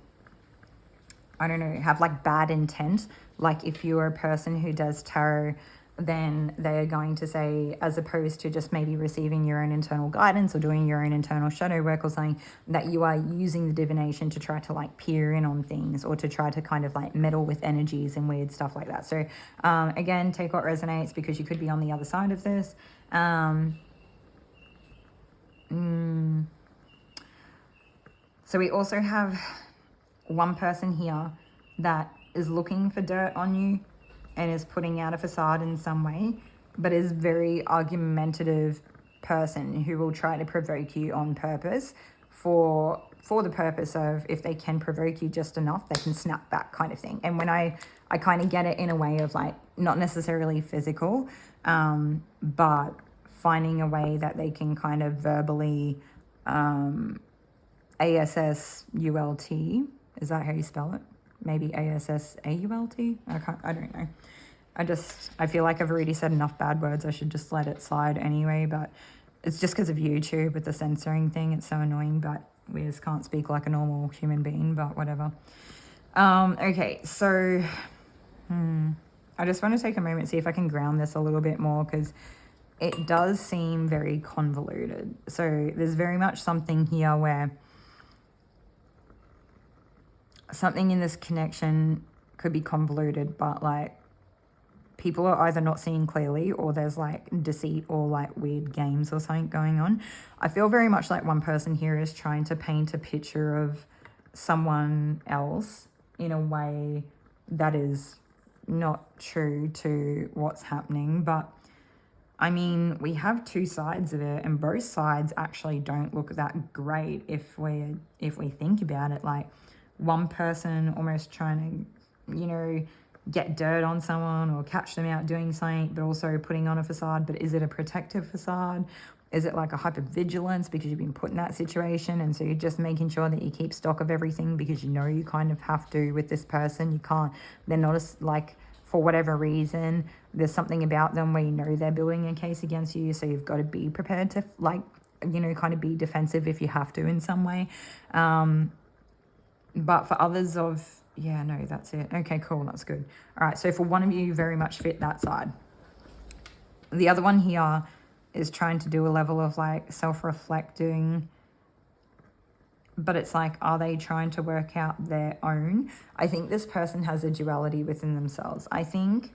I don't know, have like bad intent. Like if you're a person who does tarot, then they are going to say, as opposed to just maybe receiving your own internal guidance or doing your own internal shadow work or something, that you are using the divination to try to like peer in on things or to try to kind of like meddle with energies and weird stuff like that. So again, take what resonates, because you could be on the other side of this. So we also have one person here that is looking for dirt on you and is putting out a facade in some way, but is very argumentative person who will try to provoke you on purpose for the purpose of, if they can provoke you just enough, they can snap back, kind of thing. And when I kind of get it in a way of like, not necessarily physical, but finding a way that they can kind of verbally ASSULT, is that how you spell it? Maybe ASSAULT? I don't know. I feel like I've already said enough bad words. I should just let it slide anyway, but it's just because of YouTube with the censoring thing. It's so annoying, but we just can't speak like a normal human being, but whatever. Okay, so I just want to take a moment, see if I can ground this a little bit more, because it does seem very convoluted. So there's very much something here where something in this connection could be convoluted, but like people are either not seeing clearly or there's like deceit or like weird games or something going on. I feel very much like one person here is trying to paint a picture of someone else in a way that is not true to what's happening. But I mean, we have two sides of it, and both sides actually don't look that great if we think about it. Like one person almost trying to, you know, get dirt on someone or catch them out doing something, but also putting on a facade. But is it a protective facade? Is it like a hypervigilance because you've been put in that situation, and so you're just making sure that you keep stock of everything because you know you kind of have to with this person? You can't, they're not as like, for whatever reason, there's something about them where you know they're building a case against you, so you've got to be prepared to like, you know, kind of be defensive if you have to in some way. But for others of, yeah, no, that's it. Okay, cool, that's good. All right, so for one of you, you very much fit that side. The other one here is trying to do a level of like self-reflecting, but it's like, are they trying to work out their own? I think this person has a duality within themselves. I think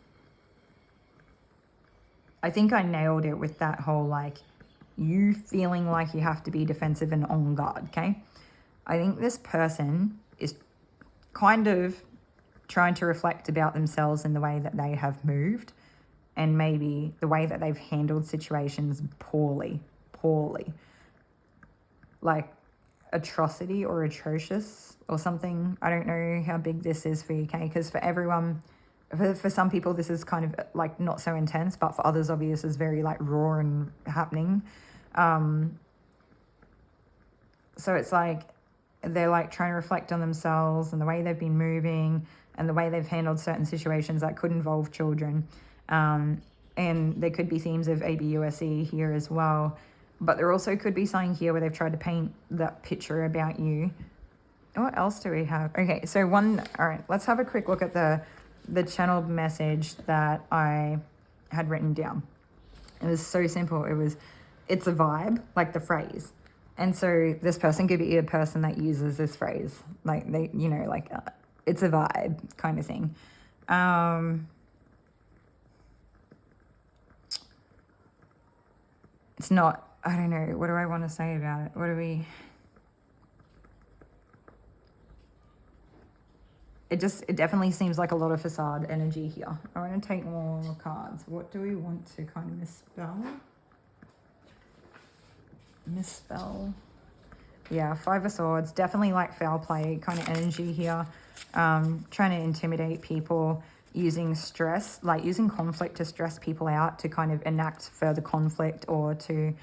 I nailed it with that whole like you feeling like you have to be defensive and on guard, okay? I think this person is kind of trying to reflect about themselves in the way that they have moved and maybe the way that they've handled situations poorly. Like atrocity or atrocious or something. I don't know how big this is for you, okay? Because for everyone, for some people, this is kind of like not so intense, but for others, obviously, this is very like raw and happening. So it's like they're like trying to reflect on themselves and the way they've been moving and the way they've handled certain situations that could involve children. And there could be themes of ABUSE here as well. But there also could be something here where they've tried to paint that picture about you. What else do we have? Okay, so all right, let's have a quick look at the channeled message that I had written down. It was so simple. It's a vibe, like the phrase. And so this person could be a person that uses this phrase. Like they, you know, like it's a vibe kind of thing. It's not, I don't know, what do I want to say about it? It definitely seems like a lot of facade energy here. I want to take more cards. What do we want to kind of misspell? Yeah, Five of Swords. Definitely like foul play kind of energy here. Trying to intimidate people, using stress, like using conflict to stress people out, to kind of enact further conflict, or to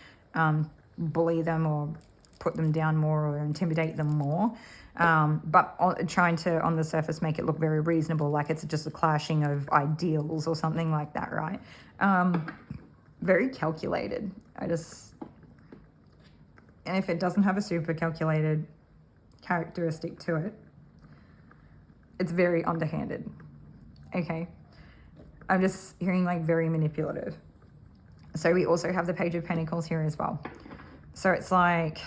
bully them or put them down more, or intimidate them more. But trying to, on the surface, make it look very reasonable, like it's just a clashing of ideals or something like that, right? Very calculated. And if it doesn't have a super calculated characteristic to it, it's very underhanded. Okay. I'm just hearing like very manipulative. So we also have the Page of Pentacles here as well. So it's like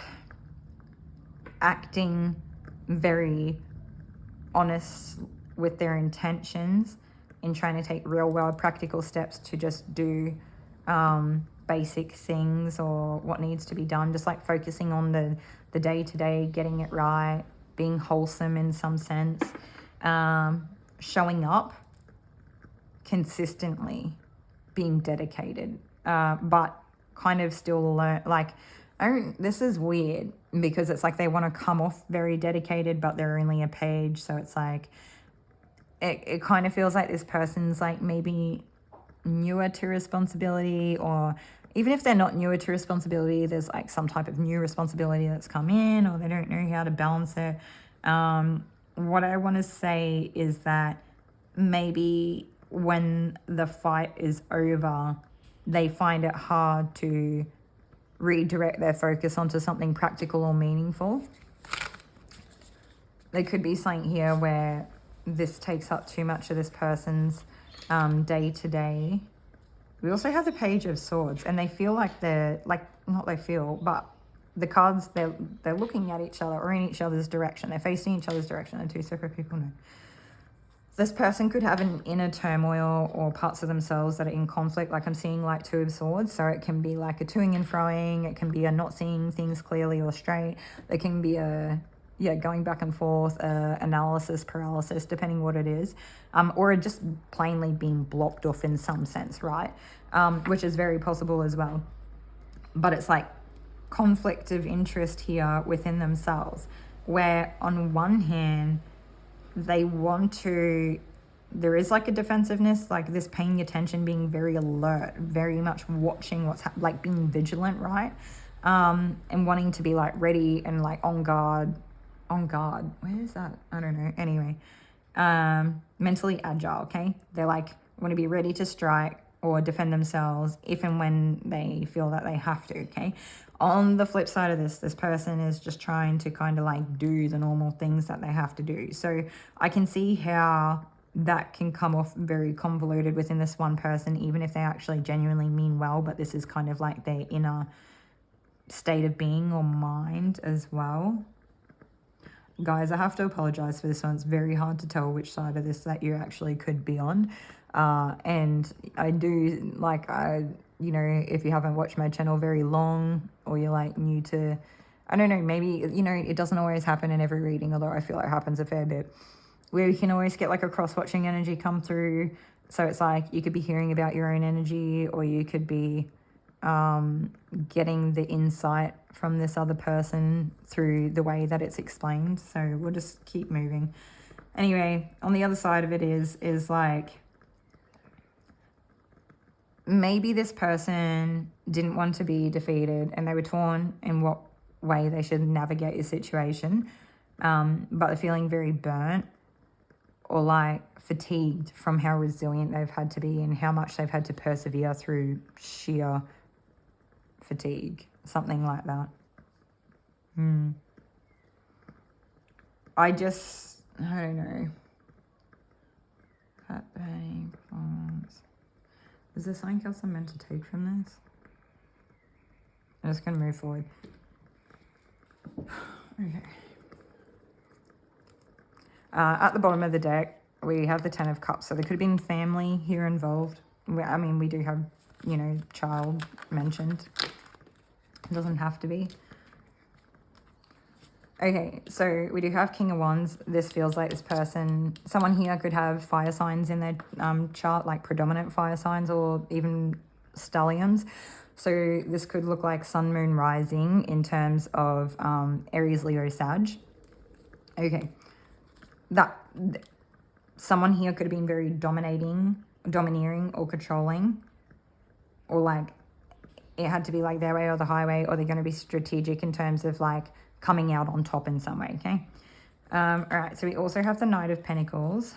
acting very honest with their intentions in trying to take real world practical steps to just do basic things or what needs to be done, just like focusing on the day-to-day, getting it right, being wholesome in some sense, showing up consistently, being dedicated, but kind of still this is weird because it's like they want to come off very dedicated, but they're only a page. So it's like, it kind of feels like this person's like maybe newer to responsibility, or even if they're not newer to responsibility, there's like some type of new responsibility that's come in, or they don't know how to balance it. What I want to say is that maybe when the fight is over, they find it hard to redirect their focus onto something practical or meaningful. There could be something here where this takes up too much of this person's day to day. We also have the Page of Swords, and they feel like they're like, not they feel, but the cards, they're looking at each other or in each other's direction. They're facing each other's direction, and two separate people know. This person could have an inner turmoil or parts of themselves that are in conflict. Like I'm seeing like Two of Swords. So it can be like a toing and froing. It can be a not seeing things clearly or straight. There can be a, going back and forth, analysis paralysis, depending what it is. Or just plainly being blocked off in some sense, right? Which is very possible as well. But it's like conflict of interest here within themselves, where on one hand, they want to, there is like a defensiveness, like this paying attention, being very alert, very much watching what's like being vigilant, right? And wanting to be like ready and like on guard. Where is that? I don't know. Anyway, mentally agile. Okay. They're like, want to be ready to strike or defend themselves if and when they feel that they have to. Okay. On the flip side of this person is just trying to kind of like do the normal things that they have to do. So I can see how that can come off very convoluted within this one person, even if they actually genuinely mean well, but this is kind of like their inner state of being or mind as well. Guys, I have to apologize for this one. It's very hard to tell which side of this that you actually could be on. And I do, like, you know, if you haven't watched my channel very long, or you're like new to, I don't know, maybe, you know, it doesn't always happen in every reading, although I feel like it happens a fair bit, where you can always get like a cross-watching energy come through. So it's like you could be hearing about your own energy, or you could be getting the insight from this other person through the way that it's explained. So we'll just keep moving. Anyway, on the other side of it is like, maybe this person didn't want to be defeated and they were torn in what way they should navigate your situation, but they're feeling very burnt or like fatigued from how resilient they've had to be and how much they've had to persevere through sheer fatigue, something like that. I don't know. Is there something else I'm meant to take from this? I'm just going to move forward. Okay. At the bottom of the deck, we have the Ten of Cups. So there could have been family here involved. I mean, we do have, you know, child mentioned. It doesn't have to be. Okay, so we do have King of Wands. This feels like this person, someone here could have fire signs in their chart, like predominant fire signs or even stallions. So this could look like sun, moon, rising in terms of Aries, Leo, Sag. Okay, that someone here could have been very domineering or controlling, or like it had to be like their way or the highway, or they're going to be strategic in terms of like coming out on top in some way, okay? All right, so we also have the Knight of Pentacles.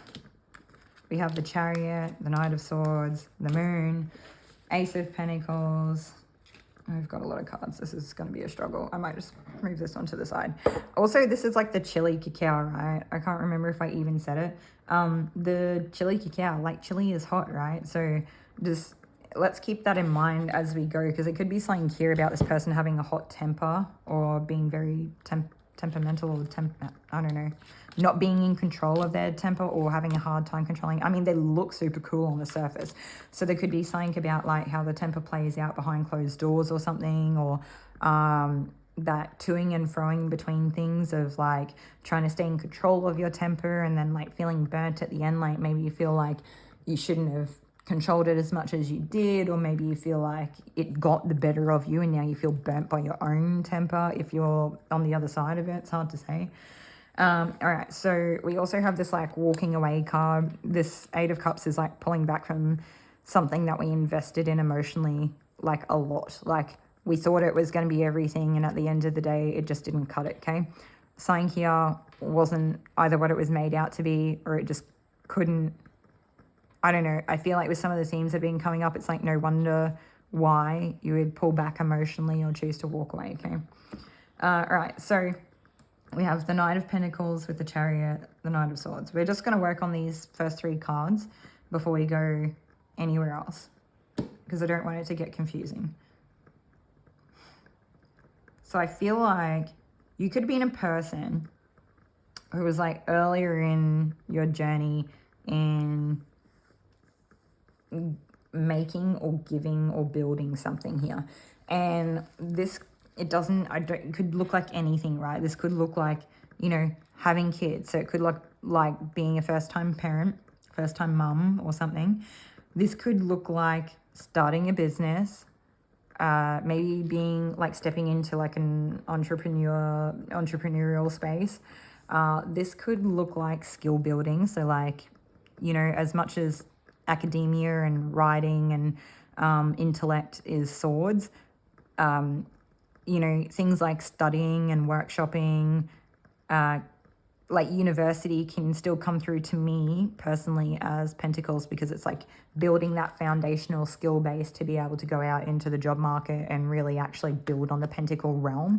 We have the Chariot, the Knight of Swords, the Moon, Ace of Pentacles. I've got a lot of cards. This is going to be a struggle. I might just move this onto the side. Also, this is like the Chilli Cacao, right? I can't remember if I even said it. The Chilli Cacao, like chili is hot, right? So just let's keep that in mind as we go, because it could be something here about this person having a hot temper or being very temperamental or I don't know, not being in control of their temper or having a hard time controlling. I mean, they look super cool on the surface. So there could be something about like how the temper plays out behind closed doors or something, or that toing and froing between things of like trying to stay in control of your temper and then like feeling burnt at the end. Like maybe you feel like you shouldn't have controlled it as much as you did, or maybe you feel like it got the better of you and now you feel burnt by your own temper if you're on the other side of it. It's hard to say. All right, so we also have this like walking away card. This Eight of Cups is like pulling back from something that we invested in emotionally, like a lot. Like we thought it was going to be everything, and at the end of the day it just didn't cut it, okay? Something here wasn't either what it was made out to be, or it just couldn't. I don't know. I feel like with some of the themes that have been coming up, it's like no wonder why you would pull back emotionally or choose to walk away, okay? All right, so we have the Knight of Pentacles with the Chariot, the Knight of Swords. We're just going to work on these first three cards before we go anywhere else, because I don't want it to get confusing. So I feel like you could have been a person who was like earlier in your journey in making or giving or building something here, and this it could look like anything, right? This could look like, you know, having kids. So it could look like being a first-time parent, first-time mum or something. This could look like starting a business, maybe being like stepping into like an entrepreneurial space. This could look like skill building. So like, you know, as much as academia and writing and intellect is swords, you know, things like studying and workshopping, like university can still come through to me personally as pentacles, because it's like building that foundational skill base to be able to go out into the job market and really actually build on the pentacle realm.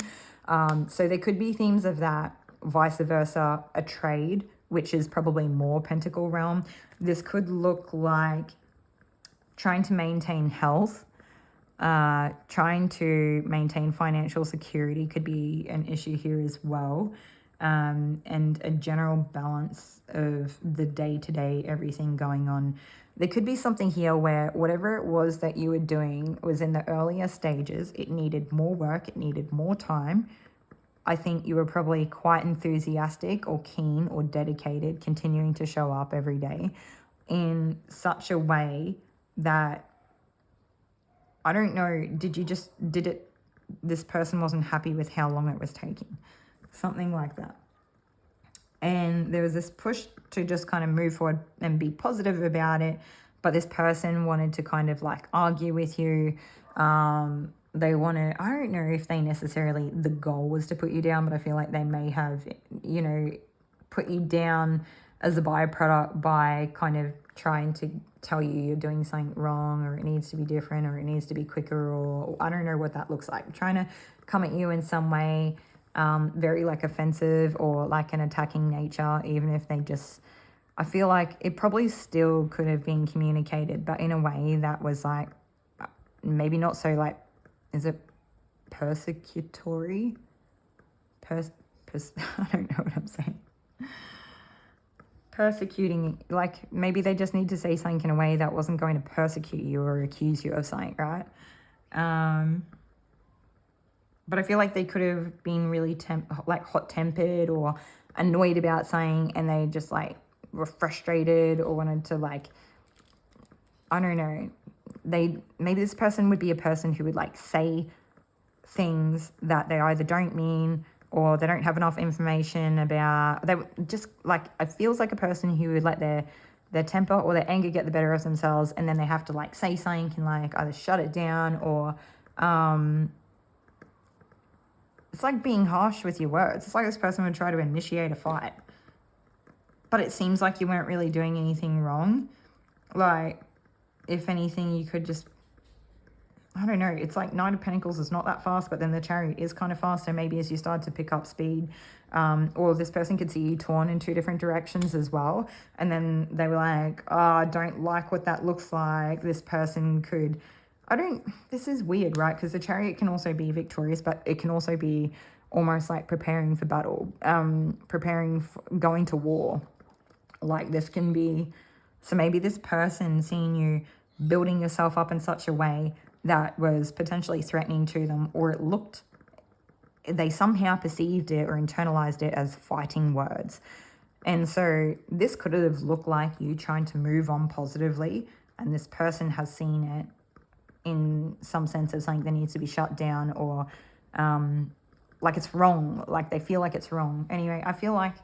So there could be themes of that, vice versa, a trade, which is probably more pentacle realm. This could look like trying to maintain health, trying to maintain financial security could be an issue here as well. And a general balance of the day-to-day, everything going on. There could be something here where whatever it was that you were doing was in the earlier stages. It needed more work. It needed more time. I think you were probably quite enthusiastic or keen or dedicated, continuing to show up every day in such a way that, I don't know, this person wasn't happy with how long it was taking. Something like that. And there was this push to just kind of move forward and be positive about it. But this person wanted to kind of like argue with you. They wanted, I don't know if they necessarily, the goal was to put you down, but I feel like they may have, you know, put you down as a byproduct by kind of trying to tell you you're doing something wrong, or it needs to be different, or it needs to be quicker, or I don't know what that looks like. Trying to come at you in some way, very like offensive or like an attacking nature, even if they just, I feel like it probably still could have been communicated, but in a way that was like, maybe not so like, is it persecutory? I don't know what I'm saying. Persecuting, like maybe they just need to say something in a way that wasn't going to persecute you or accuse you of something, right? But I feel like they could have been really hot-tempered or annoyed about something, and they just like were frustrated or wanted to like, I don't know. Maybe this person would be a person who would like say things that they either don't mean or they don't have enough information about. They just like, it feels like a person who would let their temper or their anger get the better of themselves, and then they have to like say something and like either shut it down or it's like being harsh with your words. It's like this person would try to initiate a fight, but it seems like you weren't really doing anything wrong. Like, if anything, you could just, I don't know. It's like Knight of Pentacles is not that fast, but then the Chariot is kind of fast. So maybe as you start to pick up speed, or this person could see you torn in two different directions as well. And then they were like, oh, I don't like what that looks like. This person could, this is weird, right? Because the Chariot can also be victorious, but it can also be almost like preparing for battle, preparing for going to war. Like this can be, so maybe this person seeing you building yourself up in such a way that was potentially threatening to them, or they somehow perceived it or internalized it as fighting words. And so this could have looked like you trying to move on positively, and this person has seen it in some sense as something that needs to be shut down, or like it's wrong, like they feel like it's wrong. Anyway, I feel like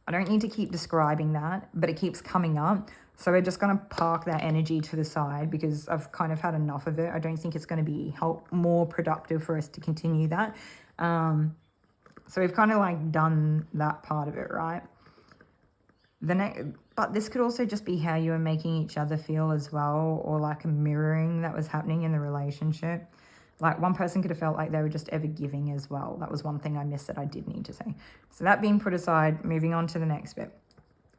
I don't need to keep describing that, but it keeps coming up. So we're just going to park that energy to the side because I've kind of had enough of it. I don't think it's going to be more productive for us to continue that. So we've kind of like done that part of it, right? But this could also just be how you were making each other feel as well, or like a mirroring that was happening in the relationship. Like one person could have felt like they were just ever giving as well. That was one thing I missed that I did need to say. So that being put aside, moving on to the next bit.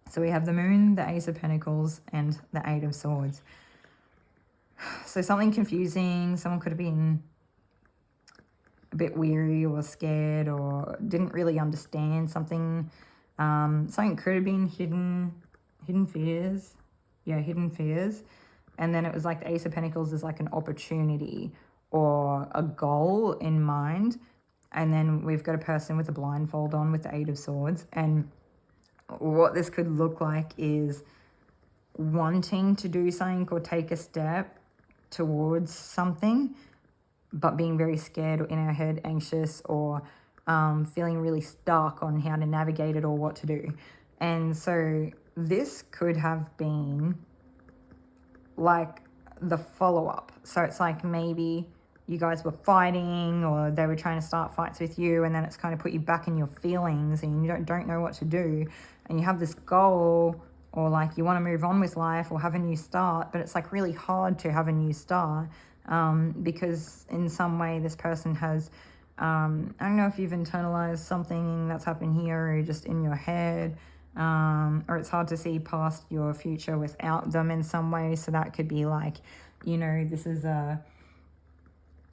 So we have the Moon, the Ace of Pentacles, and the Eight of Swords. So something confusing. Someone could have been a bit weary or scared or didn't really understand something. Something could have been hidden fears. Yeah, hidden fears. And then it was like the Ace of Pentacles is like an opportunity or a goal in mind. And then we've got a person with a blindfold on with the Eight of Swords. And what this could look like is wanting to do something or take a step towards something, but being very scared or in our head anxious, or feeling really stuck on how to navigate it or what to do. And so this could have been like the follow-up. So it's like maybe you guys were fighting, or they were trying to start fights with you, and then it's kind of put you back in your feelings and you don't know what to do, and you have this goal, or like you want to move on with life or have a new start, but it's like really hard to have a new start because in some way this person has I don't know if you've internalized something that's happened here, or just in your head, or it's hard to see past your future without them in some way. So that could be like, this is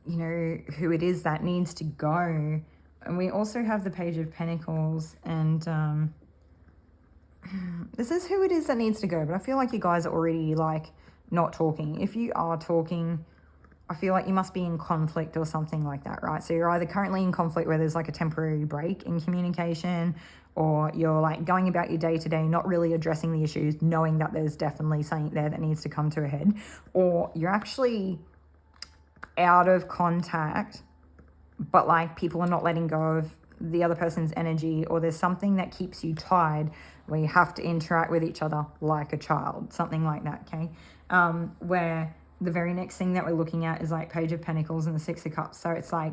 who it is that needs to go. And we also have the Page of Pentacles, and this is who it is that needs to go. But I feel like you guys are already like not talking. If you are talking, I feel like you must be in conflict or something like that, right? So you're either currently in conflict where there's like a temporary break in communication, or you're like going about your day-to-day, not really addressing the issues, knowing that there's definitely something there that needs to come to a head, or you're actually out of contact, but like people are not letting go of the other person's energy, or there's something that keeps you tied where you have to interact with each other like a child, something like that, okay? Where the very next thing that we're looking at is like Page of Pentacles and the Six of Cups. So it's like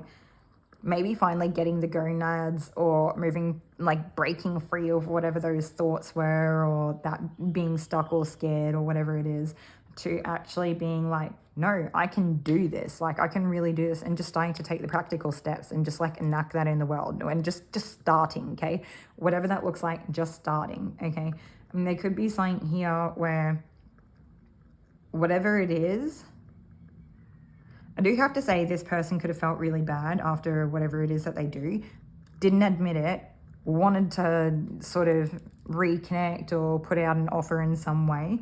maybe finally getting the gonads, or moving, like breaking free of whatever those thoughts were, or that being stuck or scared or whatever it is, to actually being like, no, I can do this. Like I can really do this, and just starting to take the practical steps and just like enact that in the world, and just starting, okay? Whatever that looks like, just starting, okay? I mean, there could be something here where whatever it is, I do have to say this person could have felt really bad after whatever it is that they do, didn't admit it, wanted to sort of reconnect or put out an offer in some way,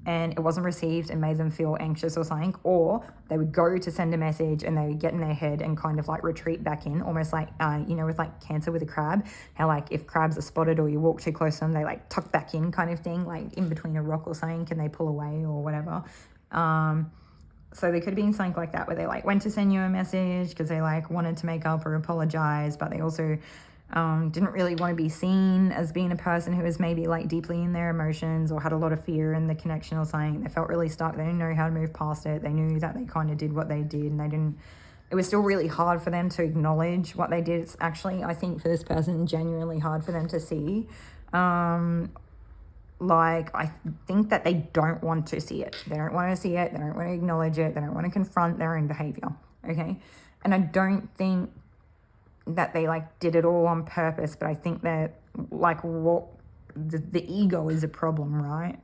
and it wasn't received and made them feel anxious or something, or they would go to send a message and they would get in their head and kind of like retreat back in, almost like, with like cancer with a crab, how like if crabs are spotted or you walk too close to them, they like tuck back in kind of thing, like in between a rock or something, can they pull away or whatever. So there could have been something like that where they like went to send you a message because they like wanted to make up or apologize, but they also didn't really want to be seen as being a person who was maybe like deeply in their emotions or had a lot of fear in the connection or something. They felt really stuck. They didn't know how to move past it. They knew that they kind of did what they did, and it was still really hard for them to acknowledge what they did. It's actually, I think for this person, genuinely hard for them to see. Like, I think that they don't want to see it. They don't want to see it. They don't want to acknowledge it. They don't want to confront their own behavior. Okay. And I don't think that they like did it all on purpose, but I think that like what the ego is a problem, right?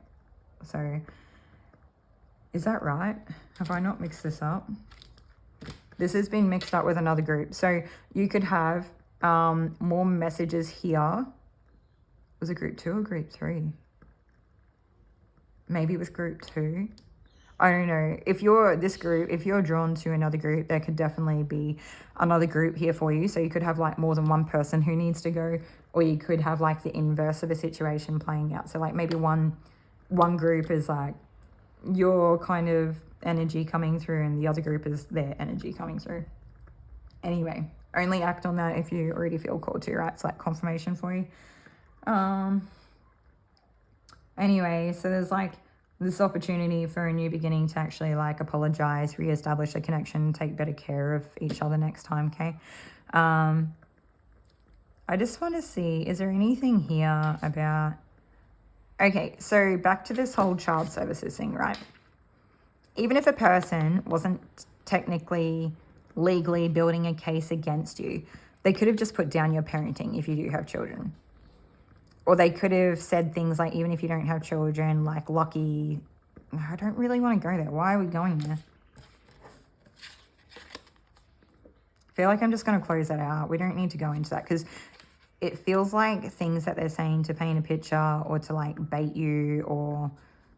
So is that right? Have I not mixed this up? This has been mixed up with another group. So you could have more messages here. Was it group 2 or group 3? Maybe it was group 2. I don't know. If you're this group, if you're drawn to another group, there could definitely be another group here for you. So you could have like more than one person who needs to go, or you could have like the inverse of a situation playing out. So like maybe one group is like your kind of energy coming through and the other group is their energy coming through. Anyway, only act on that if you already feel called to, right? It's like confirmation for you. Anyway, so there's like this opportunity for a new beginning to actually like apologize, reestablish a connection, take better care of each other next time. Okay. I just want to see, is there anything here about, okay, so back to this whole child services thing, right? Even if a person wasn't technically legally building a case against you, they could have just put down your parenting if you do have children. Or they could have said things like, even if you don't have children, like lucky. I don't really want to go there. Why are we going there? I feel like I'm just going to close that out. We don't need to go into that because it feels like things that they're saying to paint a picture or to like bait you or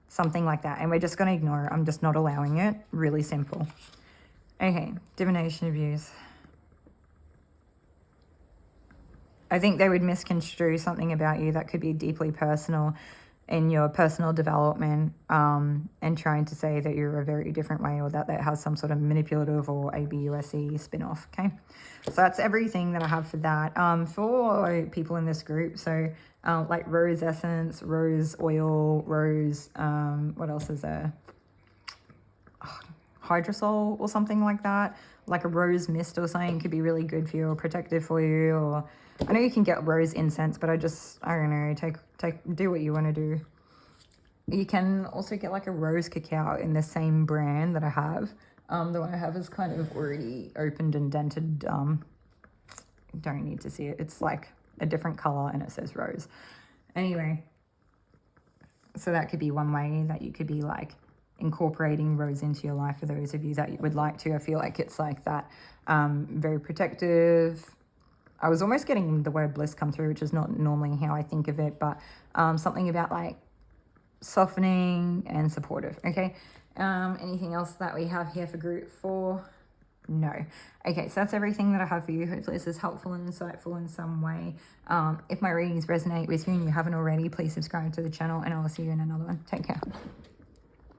something like that. And we're just going to ignore it. I'm just not allowing it. Really simple. Okay, divination abuse. I think they would misconstrue something about you that could be deeply personal in your personal development, and trying to say that you're a very different way or that has some sort of manipulative or ABUSE spin-off, okay? So that's everything that I have for that. For people in this group, so like rose essence, rose oil, rose, what else is there? Hydrosol or something like that, like a rose mist or something could be really good for you or protective for you. Or I know you can get rose incense, but I don't know, do what you want to do. You can also get like a rose cacao in the same brand that I have. The one I have is kind of already opened and dented. Don't need to see it. It's like a different color and it says rose. Anyway, so that could be one way that you could be like incorporating rose into your life for those of you that would like to. I feel like it's like that, very protective. I was almost getting the word bliss come through, which is not normally how I think of it, but something about like softening and supportive. Okay. Anything else that we have here for group 4? No. Okay, so that's everything that I have for you. Hopefully this is helpful and insightful in some way. If my readings resonate with you and you haven't already, please subscribe to the channel and I will see you in another one. Take care.